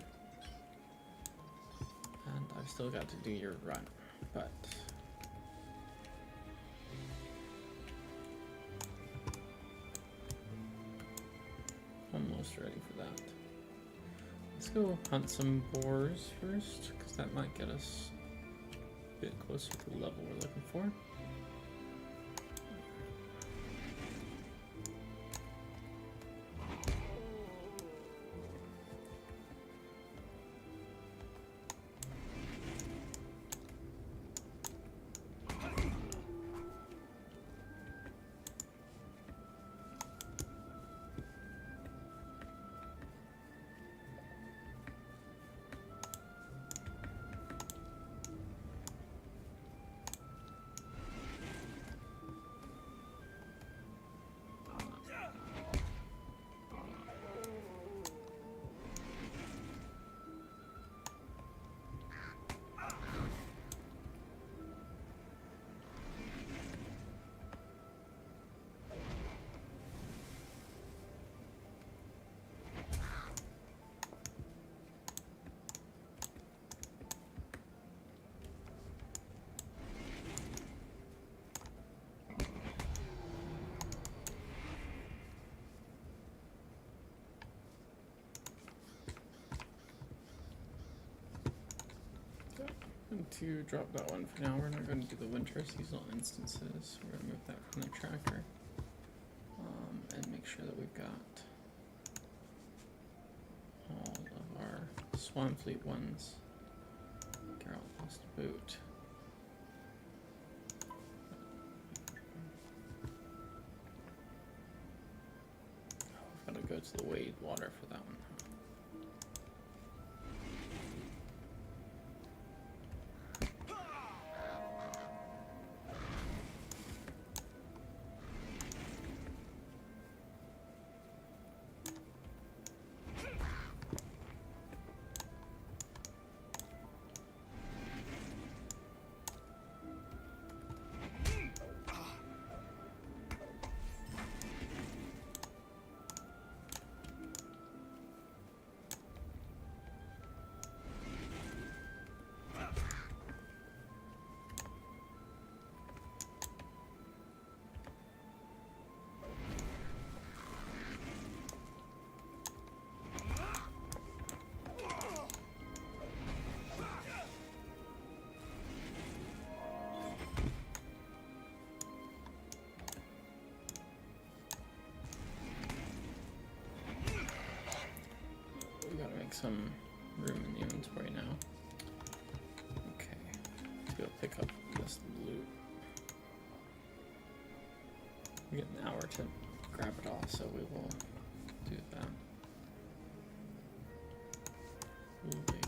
And I've still got to do your run, but... almost ready for that. Let's go hunt some boars first, because that might get us a bit closer to the level we're looking for. to drop that one for now. We're not going to do the winter seasonal instances. We're going to move that from the tracker. And make sure that we've got all of our Swan Fleet ones. Geralt lost a boot. Oh, we've got to go to the Wade water for that one. Some room in the inventory now. Okay, let's go pick up this loot. We get an hour to grab it all, so we will do that later.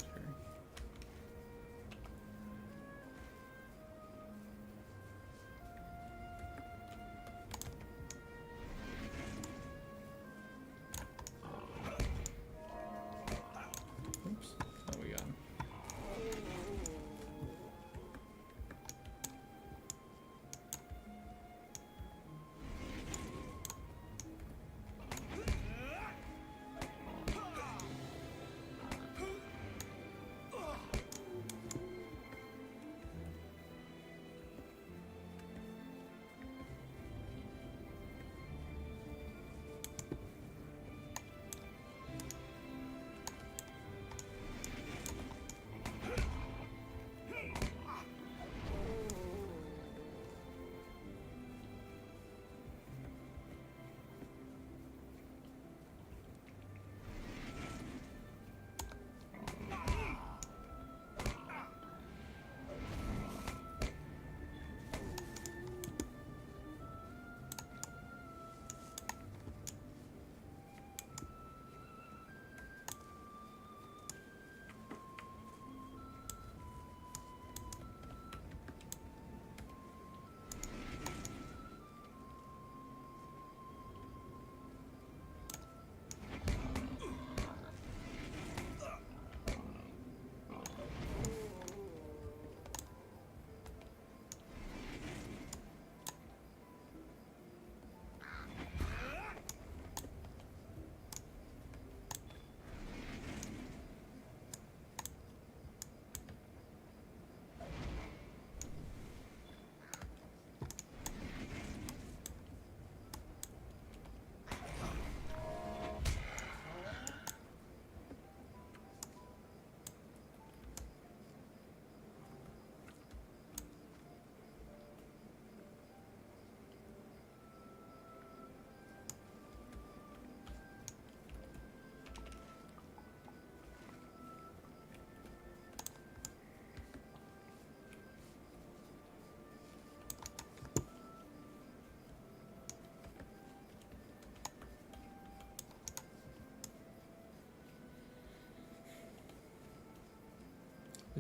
Oops, oh, we got him.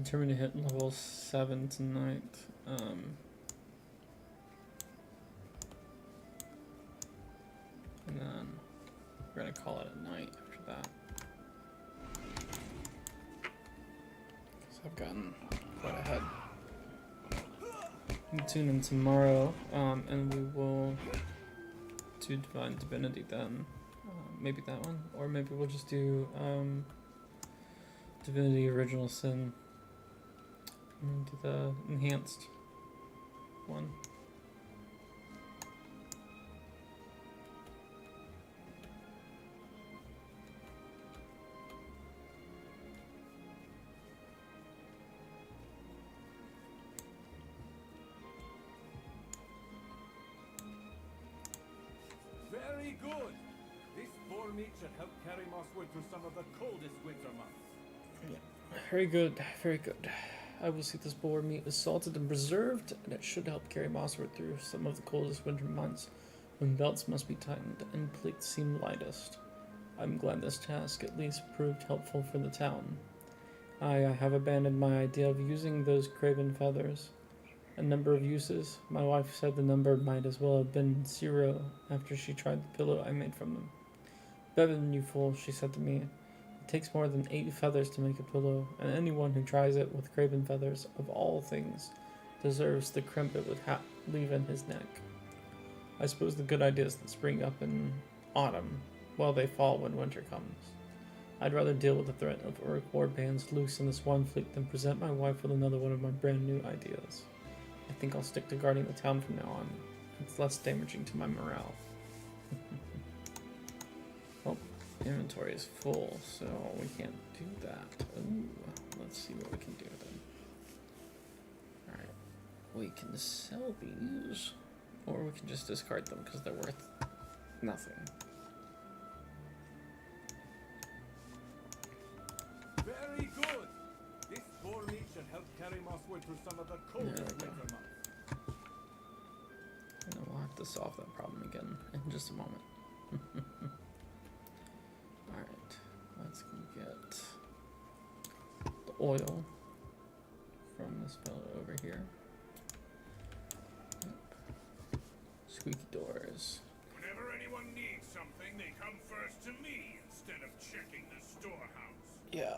Determined to hit level 7 tonight. And then we're gonna call it a night after that. Because I've gotten quite ahead. We'll tune in tomorrow, and we will do Divine Divinity then. Maybe that one, or maybe we'll just do Divinity Original Sin. And do the enhanced one. good! This boar meat should help carry Mosswood through some of the coldest winter months. Very good, very good. I will see this boar meat is salted and preserved, and it should help carry Mosswood through some of the coldest winter months, when belts must be tightened and plates seem lightest. I'm glad this task at least proved helpful for the town. I have abandoned my idea of using those craven feathers. A number of uses. My wife said the number might as well have been 0 after she tried the pillow I made from them. Bevan, you fool, she said to me. It takes more than 8 feathers to make a pillow, and anyone who tries it with craven feathers, of all things, deserves the crimp it would leave in his neck. I suppose the good ideas that spring up in autumn, well, they fall when winter comes. I'd rather deal with the threat of Uruk war bands loose in this one fleet than present my wife with another one of my brand new ideas. I think I'll stick to guarding the town from now on. It's less damaging to my morale. Well, inventory is full, so we can't do that. Ooh, let's see what we can do then. Alright, we can sell these, or we can just discard them because they're worth nothing. Very good! This boar meat should help carry Mosswood through some of the coldest winter months. And we'll have to solve that problem again in just a moment. Alright, let's get the oil from this fellow over here. Yep. Squeaky doors. Whenever anyone needs something, they come first to me instead of checking the storehouse. Yeah,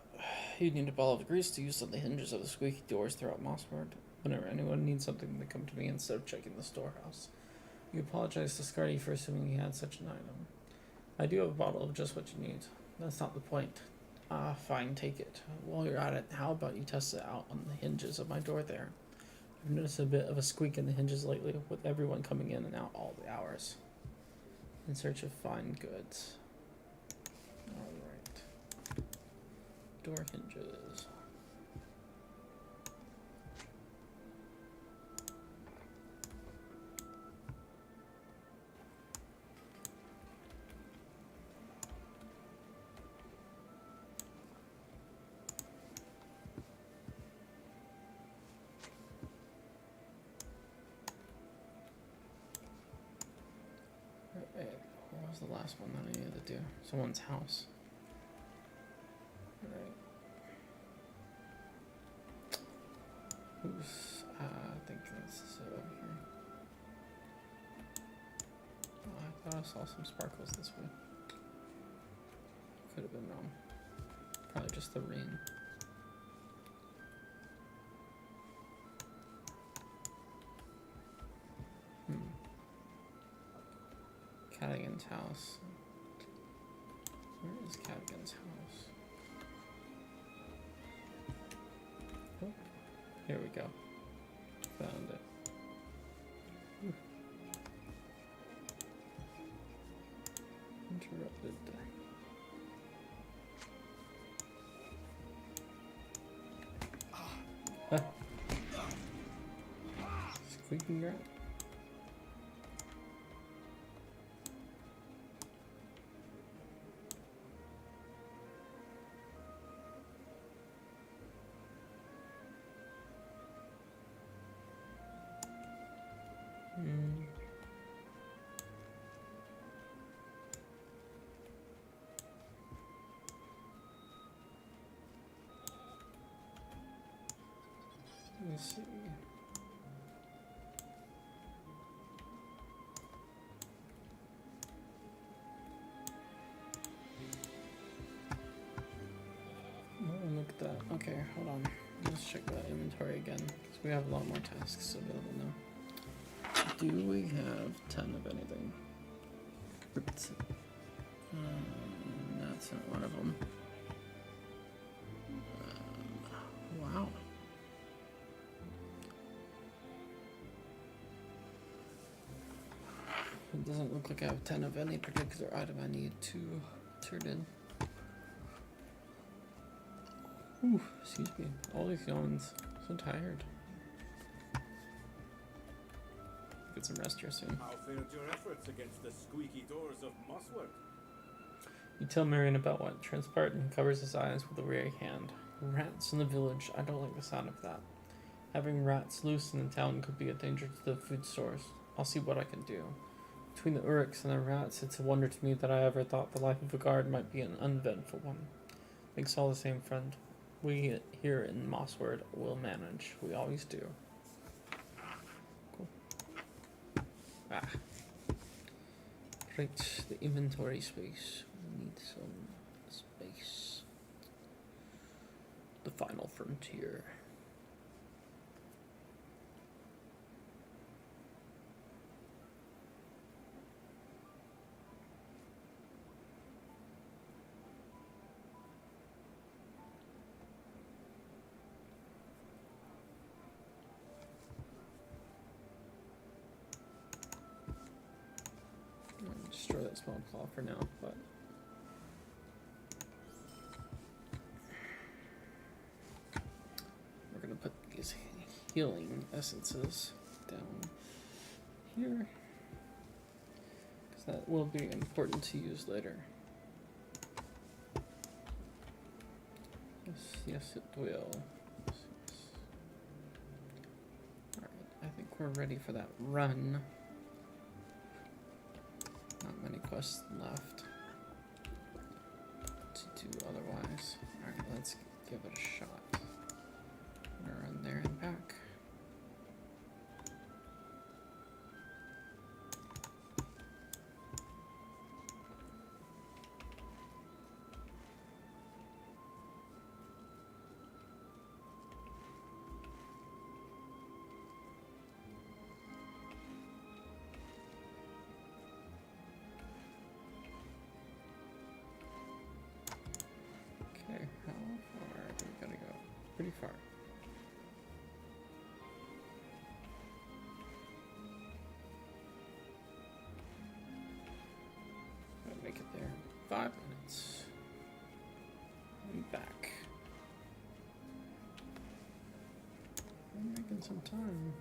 you need a ball of grease to use on the hinges of the squeaky doors throughout Mosswood. Whenever anyone needs something, they come to me instead of checking the storehouse. You apologize to Scardy for assuming he had such an item. I do have a bottle of just what you need. That's not the point. Ah, fine, take it. While you're at it, how about you test it out on the hinges of my door there? I've noticed a bit of a squeak in the hinges lately, with everyone coming in and out all the hours. In search of fine goods. Alright. Door hinges. What was the last one that I needed to do? Someone's house. Alright. Oops. I think this is it over here. Oh, I thought I saw some sparkles this way. Could have been wrong. Probably just the rain. Cadigan's house. Where is Cadigan's house? Oh, here we go. Found it. Ooh. Interrupted. Ah. Squeaking rat. Let's see. Oh, look at that. Okay, hold on. Let's check that inventory again, because we have a lot more tasks available now. Do we have 10 of anything? That's not one of them. Wow. It doesn't look like I have 10 of any particular item I need to turn in. Ooh, excuse me. All these yawns. So tired. get some rest here soon. How fared your efforts against the squeaky doors of Mosswort? You tell Marion about what transpired and covers his eyes with a weary hand. Rats in the village. I don't like the sound of that. Having rats loose in the town could be a danger to the food stores. I'll see what I can do. Between the Uruks and the rats, it's a wonder to me that I ever thought the life of a guard might be an uneventful one. Thanks all the same, friend. We here in Mossword will manage. We always do. Cool. Ah. Right, the inventory space. We need some space. The final frontier. Destroy that small claw for now, but we're gonna put these healing essences down here because that will be important to use later. Yes, it will. Yes. Alright, I think we're ready for that run. Not many quests left to do otherwise. Alright, let's give it a shot. I'm gonna run there and back. Okay, how far are we gonna go? Pretty far. I'll make it there. 5 minutes. And back. I'm making some time.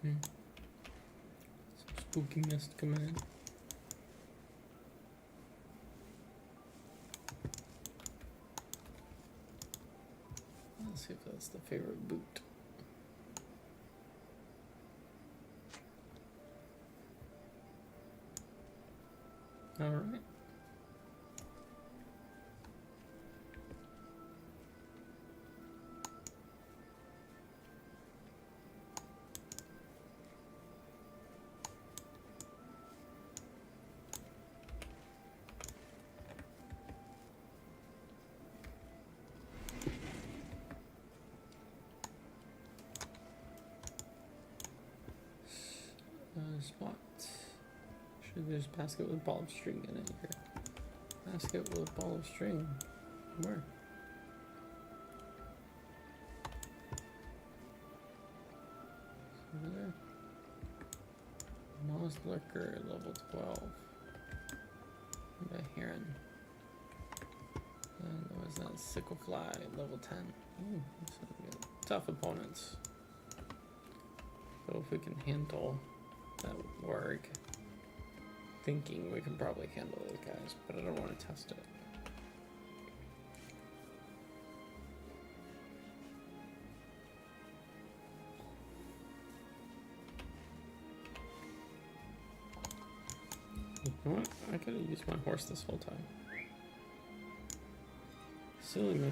Some spooky mist coming in. Let's see if that's the favorite boot. Alright. spot. Should there's a basket with ball of string in it here. Basket with ball of string. Where? Over there. Moss Lurker, level 12. And a Heron. And what was that? Sicklefly, level 10. Ooh, that's not good. Tough opponents. So if we can handle that work, thinking we can probably handle those guys, but I don't want to test it. You know what? I could have used my horse this whole time. Silly me.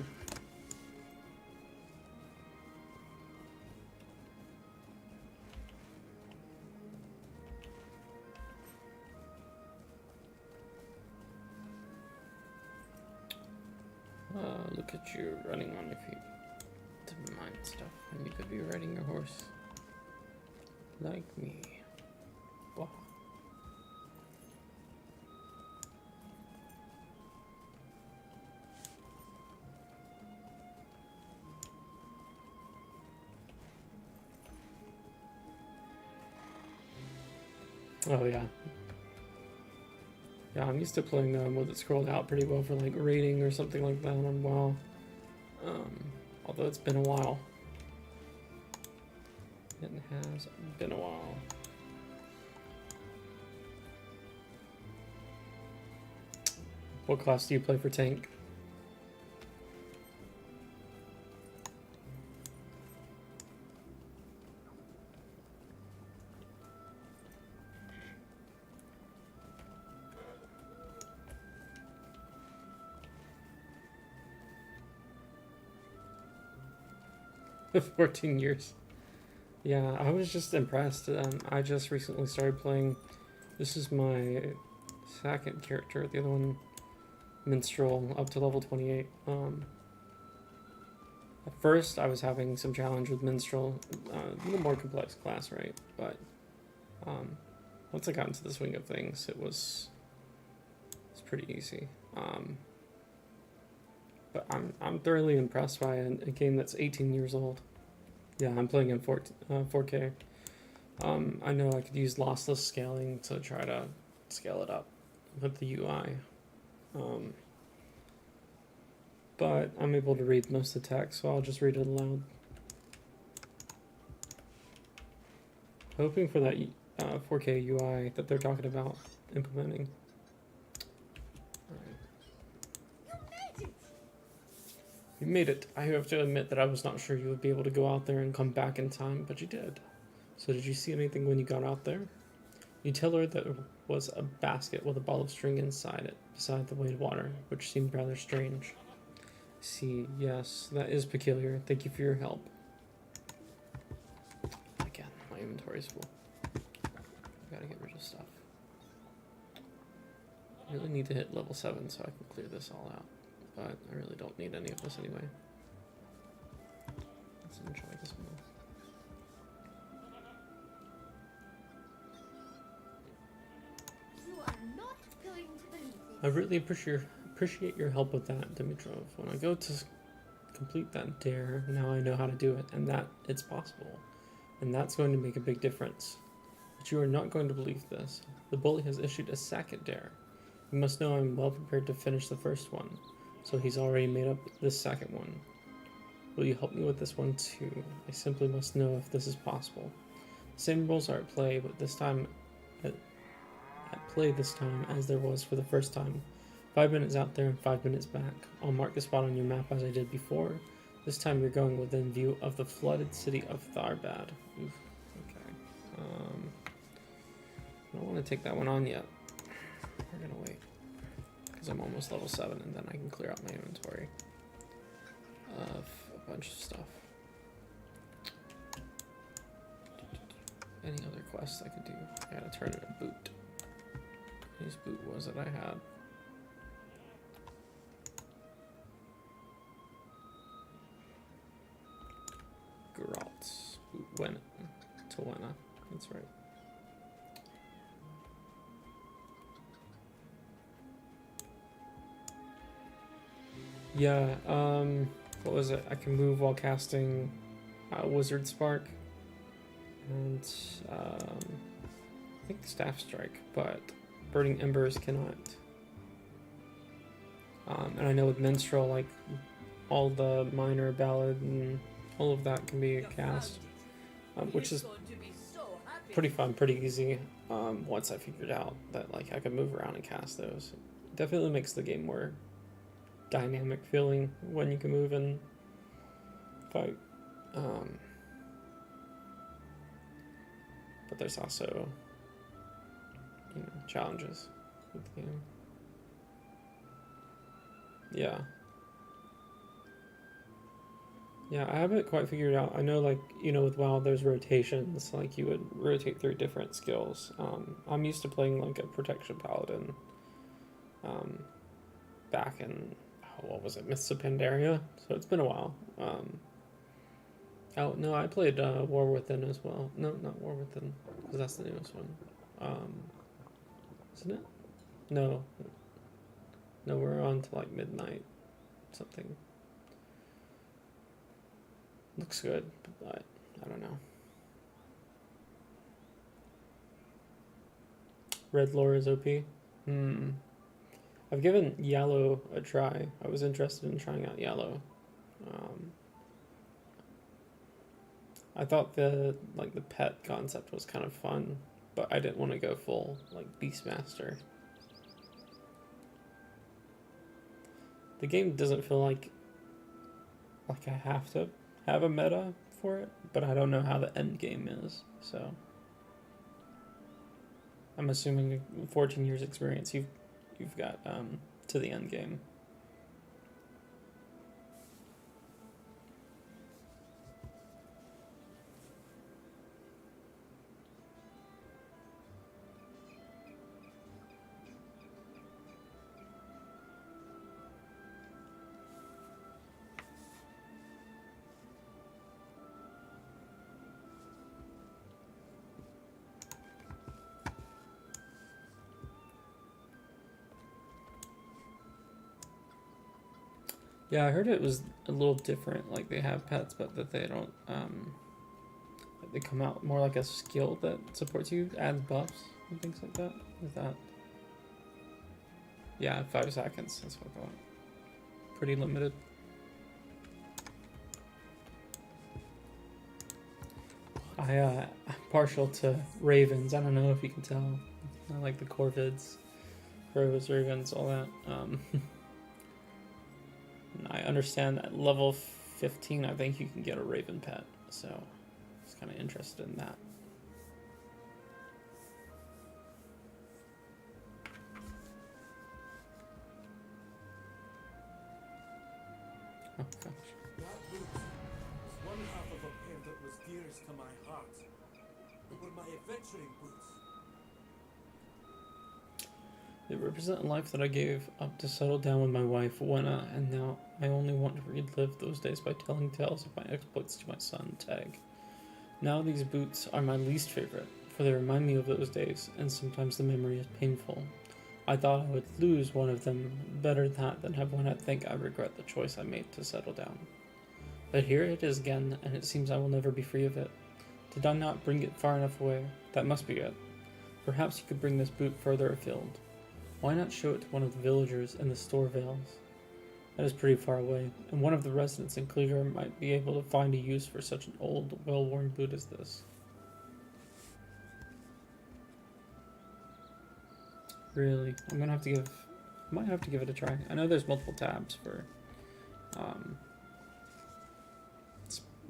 Look at you running on your feet to mine stuff when you could be riding your horse. Like me. Wow. Oh yeah. Yeah, I'm used to playing with it scrolled out pretty well for like rating or something like that on WoW. Although it's been a while. It has been a while. What class do you play for tank? The 14 years. Yeah, I was just impressed. I just recently started playing. This is my second character. The other one, Minstrel, up to level 28. At first, I was having some challenge with Minstrel. A little more complex class, right? But once I got into the swing of things, it's pretty easy. But I'm thoroughly impressed by a game that's 18 years old. Yeah, I'm playing in 4K. I know I could use lossless scaling to try to scale it up with the UI. But I'm able to read most of the text, so I'll just read it aloud. Hoping for that 4K UI that they're talking about implementing. You made it. I have to admit that I was not sure you would be able to go out there and come back in time, but you did. So did you see anything when you got out there? You tell her that there was a basket with a ball of string inside it, beside the weight of water, which seemed rather strange. See, yes, that is peculiar. Thank you for your help. Again, my inventory's full. I gotta get rid of stuff. I really need to hit level 7 so I can clear this all out. But I really don't need any of this anyway. Let's enjoy this one. You are not going to believe this. I really appreciate your help with that, Dimitrov. When I go to complete that dare, now I know how to do it, and that it's possible. And that's going to make a big difference. But you are not going to believe this. The bully has issued a second dare. You must know I'm well prepared to finish the first one. So he's already made up this second one. Will you help me with this one too? I simply must know if this is possible. The same rules are at play, but this time at play this time as there was for the first time. 5 minutes out there and 5 minutes back. I'll mark the spot on your map as I did before. This time you're going within view of the flooded city of Tharbad. Oof. Okay. I don't want to take that one on yet. We're gonna wait. Because I'm almost level 7 and then I can clear out my inventory of a bunch of stuff. Any other quests I could do? I gotta turn in a boot. Whose boot was it I had? Geralt's boot. Tawena. That's right. Yeah, what was it? I can move while casting Wizard Spark and I think Staff Strike, but Burning Embers cannot. And I know with Minstrel, like all the minor ballad and all of that can be cast, which is pretty fun, pretty easy. Once I figured out that like I could move around and cast those, it definitely makes the game more dynamic feeling when you can move and fight. But there's also, challenges with the game. Yeah. Yeah, I haven't quite figured out. I know, like, with WoW, there's rotations. Like, you would rotate through different skills. I'm used to playing, like, a Protection Paladin back in, what was it, Mists of Pandaria? So it's been a while. Oh, no, I played War Within as well. No, not War Within, because that's the newest one. Isn't it? No. No, we're on to, like, Midnight something. Looks good, but I don't know. Red lore is OP. I've given Yellow a try. I was interested in trying out Yellow. I thought the pet concept was kind of fun, but I didn't want to go full like Beastmaster. The game doesn't feel like I have to have a meta for it, but I don't know how the end game is, so I'm assuming 14 years experience you've got to the end game. Yeah, I heard it was a little different. Like they have pets, but that they don't. They come out more like a skill that supports you, adds buffs and things like that. Is that? Yeah, 5 seconds. That's what I thought. Pretty limited. I'm partial to ravens. I don't know if you can tell. I like the corvids, crows, ravens, all that. I understand at level 15, I think you can get a raven pet, so I was kind of interested in that. Oh, gosh. That boot was one half of a pair that was dearest to my heart. They were my adventuring boots. They represent a life that I gave up to settle down with my wife, Wenna, and now I only want to relive those days by telling tales of my exploits to my son, Tag. Now these boots are my least favorite, for they remind me of those days, and sometimes the memory is painful. I thought I would lose one of them. Better that than have Wenna think I regret the choice I made to settle down. But here it is again, and it seems I will never be free of it. Did I not bring it far enough away? That must be it. Perhaps you could bring this boot further afield. Why not show it to one of the villagers in the Storvales? That is pretty far away, and one of the residents in Cleaver might be able to find a use for such an old, well-worn boot as this. Really? I might have to give it a try. I know there's multiple tabs for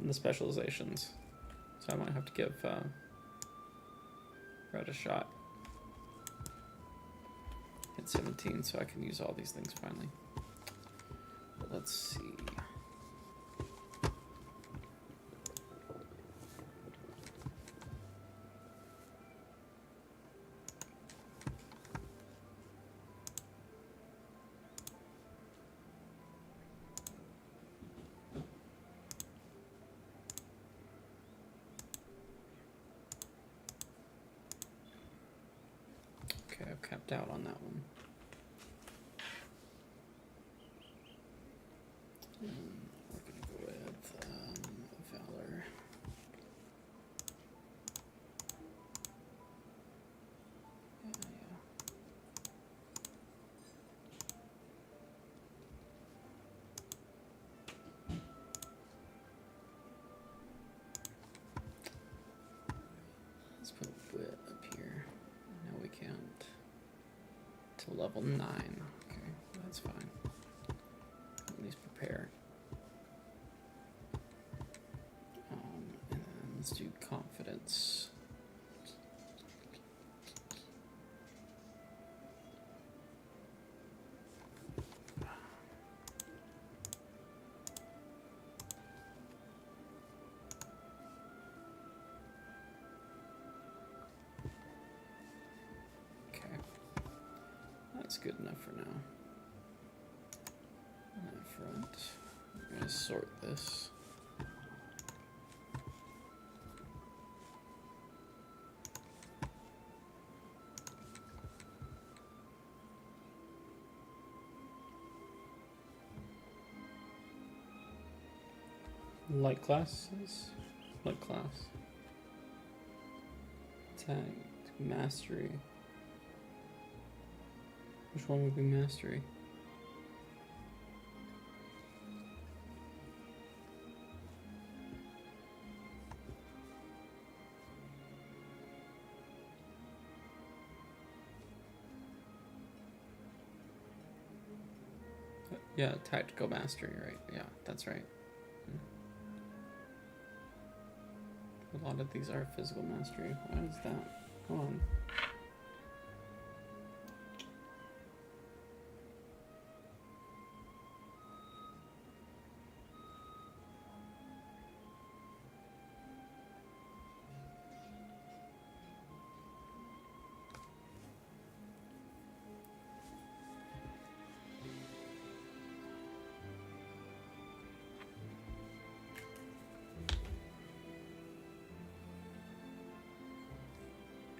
the specializations, so I might have to give Red a shot. Hit 17 so I can use all these things finally. But let's see. Okay, I've capped out on that one. to level 9. Okay, that's fine. At least prepare. And then let's do confidence. That's good enough for now. On that front, I'm gonna sort this. Light classes? Light class. Tag, mastery. Which one would be mastery? Yeah, tactical mastery, right? Yeah, that's right. A lot of these are physical mastery. What is that? Hold on.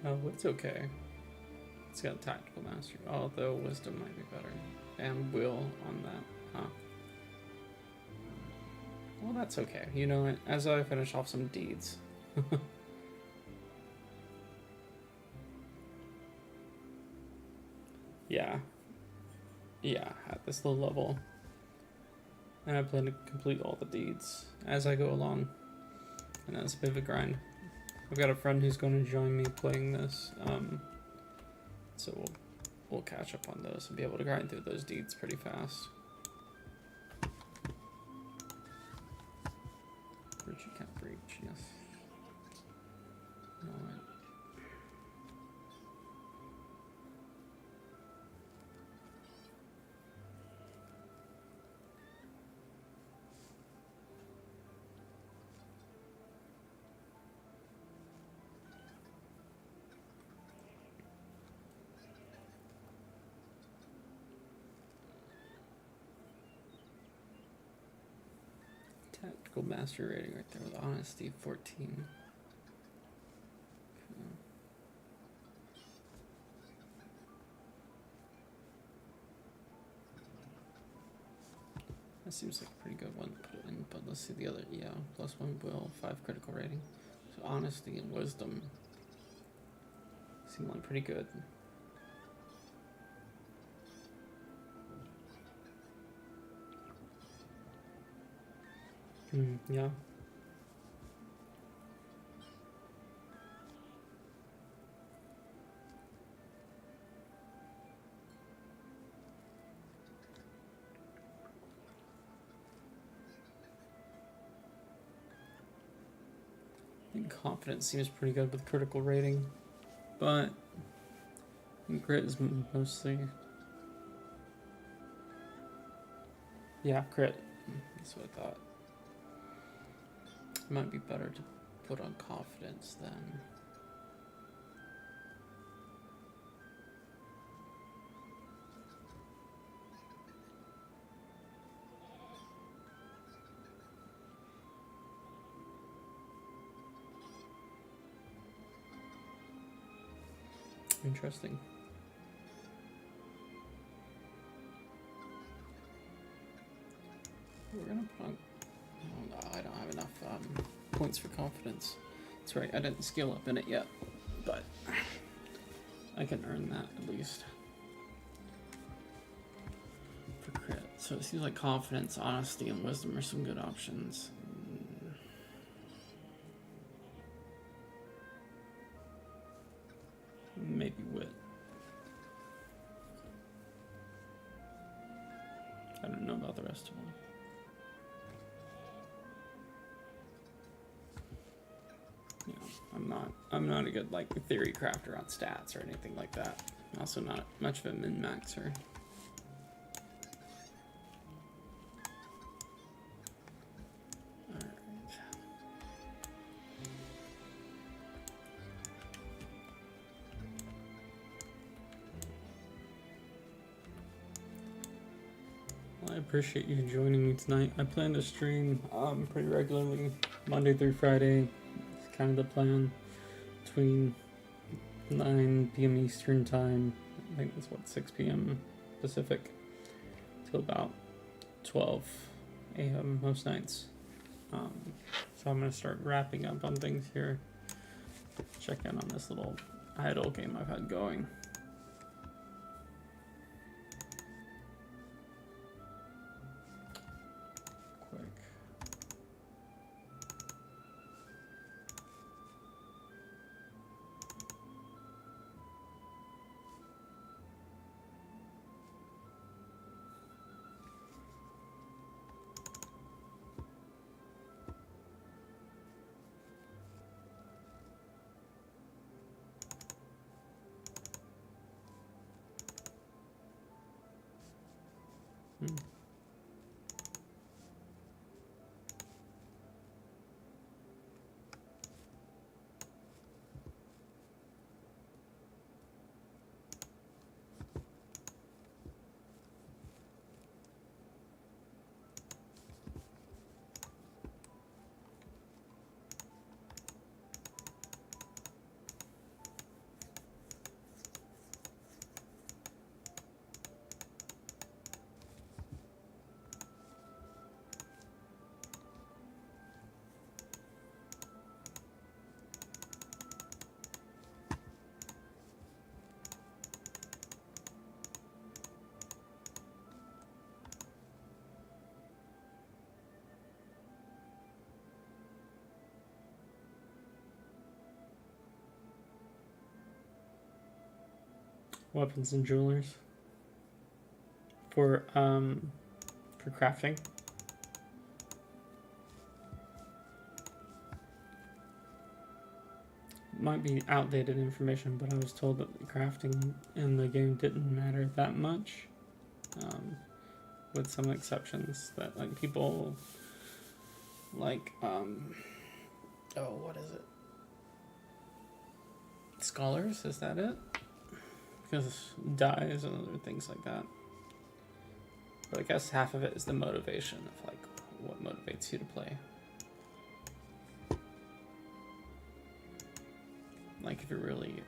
Oh, it's okay. It's got tactical mastery, although wisdom might be better. And will on that, huh? Well, that's okay. You know what? As I finish off some deeds. Yeah. Yeah, at this low level. And I plan to complete all the deeds as I go along. And that's a bit of a grind. I've got a friend who's going to join me playing this, so we'll catch up on those and be able to grind through those deeds pretty fast. Bridge you can't breach, yes. Alright. Tactical mastery rating right there with honesty 14. That seems like a pretty good one to put it in, but let's see the other. Yeah, +1 will, 5 critical rating. So honesty and wisdom seem like pretty good. Yeah. I think confidence seems pretty good with critical rating, but grit is mostly. Yeah, crit. That's what I thought. It might be better to put on confidence then. Interesting. We're gonna put on. Oh no, I don't have enough points for confidence. That's right, I didn't skill up in it yet, but I can earn that at least for crit. So it seems like confidence, honesty, and wisdom are some good options. Maybe wit. about the rest of them. You know, I'm not a good like theory crafter on stats or anything like that. I'm also not much of a min-maxer. I appreciate you joining me tonight. I plan to stream pretty regularly, Monday through Friday. It's kind of the plan, between 9 p.m. Eastern time. I think that's what, 6 p.m. Pacific, till about 12 a.m. most nights. So I'm gonna start wrapping up on things here. Check in on this little idle game I've had going. Weapons and jewelers for crafting. Might be outdated information, but I was told that the crafting in the game didn't matter that much, with some exceptions. That like people like oh, what is it? Scholars, is that it? Because dyes and other things like that. But I guess half of it is the motivation of like what motivates you to play. Like if you're really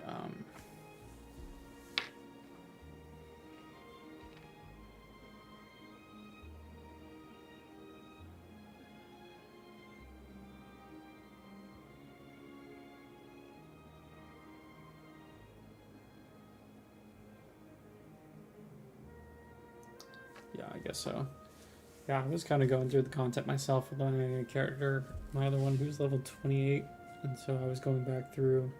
yeah, I guess so. Yeah, I was kind of going through the content myself with my character, my other one who's level 28, and so I was going back through.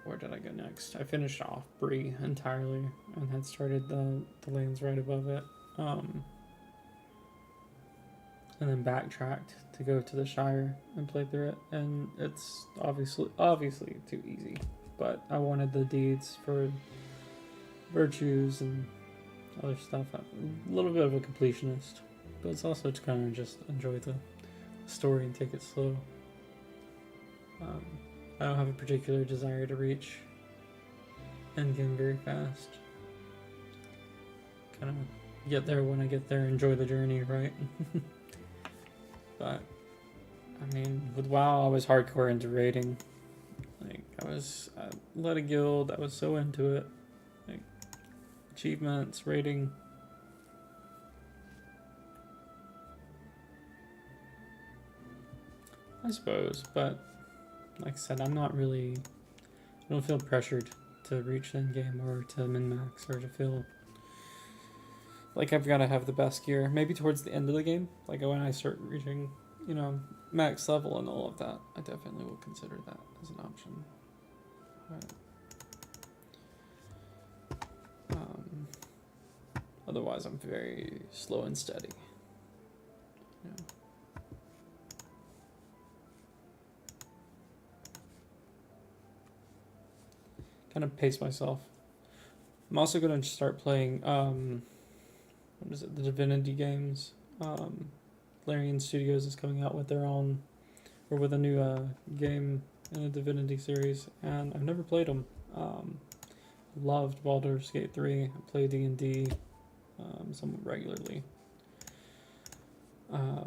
Where did I go next? I finished off Bree entirely and had started the lands right above it, and then backtracked to go to the Shire and play through it. And it's obviously too easy, but I wanted the deeds for virtues and other stuff. I'm a little bit of a completionist, but it's also to kind of just enjoy the story and take it slow. I don't have a particular desire to reach endgame very fast. Kind of get there when I get there, enjoy the journey, right? But, I mean, with WoW, I was hardcore into raiding. Like, I led a guild, I was so into it. Like, achievements, raiding. I suppose, but like I said, I don't feel pressured to reach the end game or to min-max or to feel like I've got to have the best gear. Maybe towards the end of the game, like when I start reaching, max level and all of that, I definitely will consider that as an option. Right. Otherwise, I'm very slow and steady. Yeah. Kind of pace myself. I'm also going to start playing, what is it, the Divinity games. Larian Studios is coming out with their own, or with a new game in the Divinity series, and I've never played them. Loved Baldur's Gate 3. I play D&D somewhat regularly. I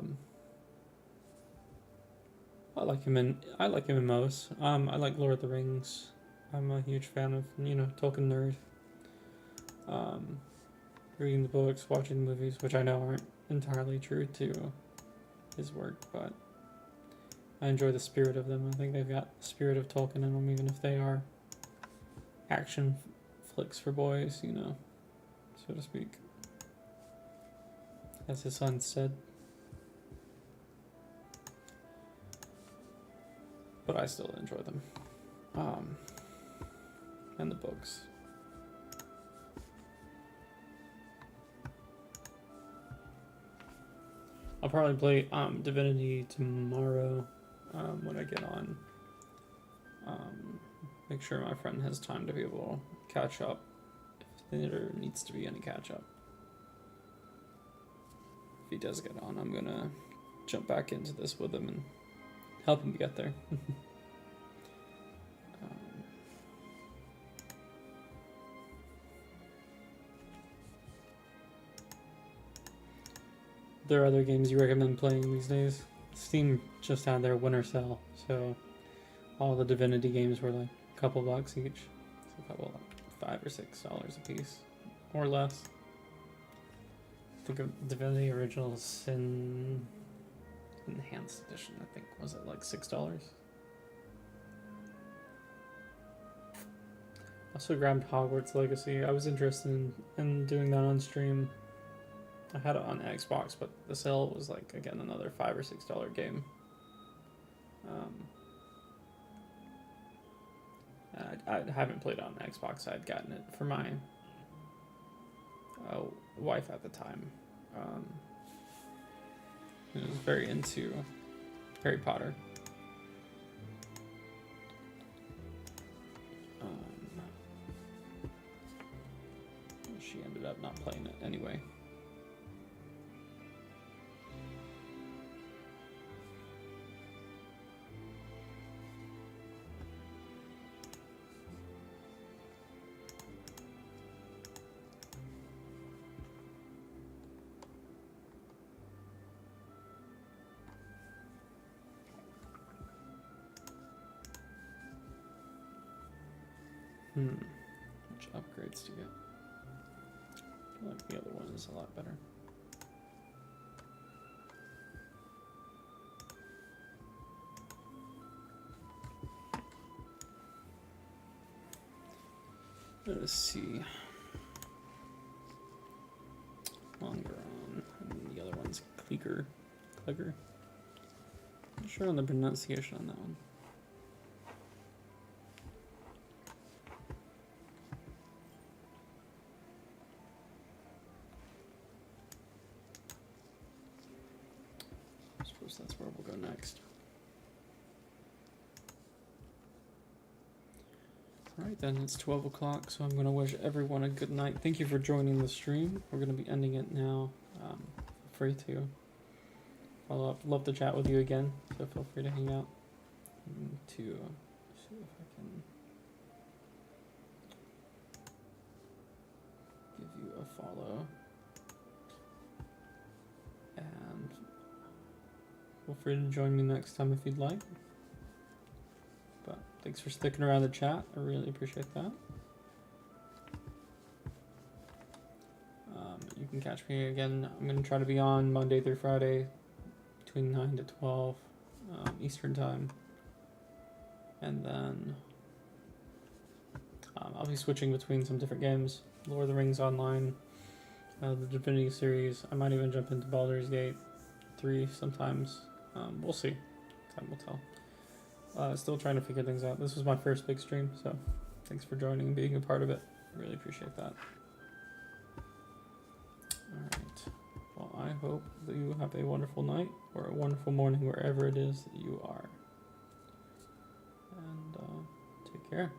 like MMOs. I like Lord of the Rings. I'm a huge fan of, Tolkien nerd. Reading the books, watching the movies, which I know aren't entirely true to his work, but I enjoy the spirit of them. I think they've got the spirit of Tolkien in them, even if they are action flicks for boys, so to speak. As his son said. But I still enjoy them. And the books. I'll probably play Divinity tomorrow when I get on. Make sure my friend has time to be able to catch up if there needs to be any catch up. If he does get on, I'm gonna jump back into this with him and help him get there. There are other games you recommend playing these days? Steam just had their winter sale, so all the Divinity games were like a couple bucks each. So a couple, like $5 or $6 a piece, or less. I think of Divinity Original Sin Enhanced Edition, I think, was it like $6? Also grabbed Hogwarts Legacy. I was interested in doing that on stream. I had it on Xbox, but the sale was like, again, another $5 or $6 game. I haven't played it on Xbox. I had gotten it for my wife at the time. Who was very into Harry Potter. She ended up not playing it anyway. Which upgrades to get? I feel like the other one is a lot better. Let's see. Longer on. And the other one's Cleaker. Not sure on the pronunciation on that one. I suppose that's where we'll go next. Alright then, it's 12 o'clock, so I'm going to wish everyone a good night. Thank you for joining the stream. We're going to be ending it now. Feel free to follow up. Love to chat with you again, so feel free to hang out. To see if I can give you a follow. And feel free to join me next time if you'd like. But thanks for sticking around the chat. I really appreciate that. You can catch me again. I'm going to try to be on Monday through Friday between 9 to 12 Eastern time. And then I'll be switching between some different games. Lord of the Rings Online, the Divinity series. I might even jump into Baldur's Gate 3 sometimes. We'll see. Time will tell. Still trying to figure things out. This was my first big stream, so thanks for joining and being a part of it. Really appreciate that. Alright. Well, I hope that you have a wonderful night or a wonderful morning wherever it is that you are. And take care.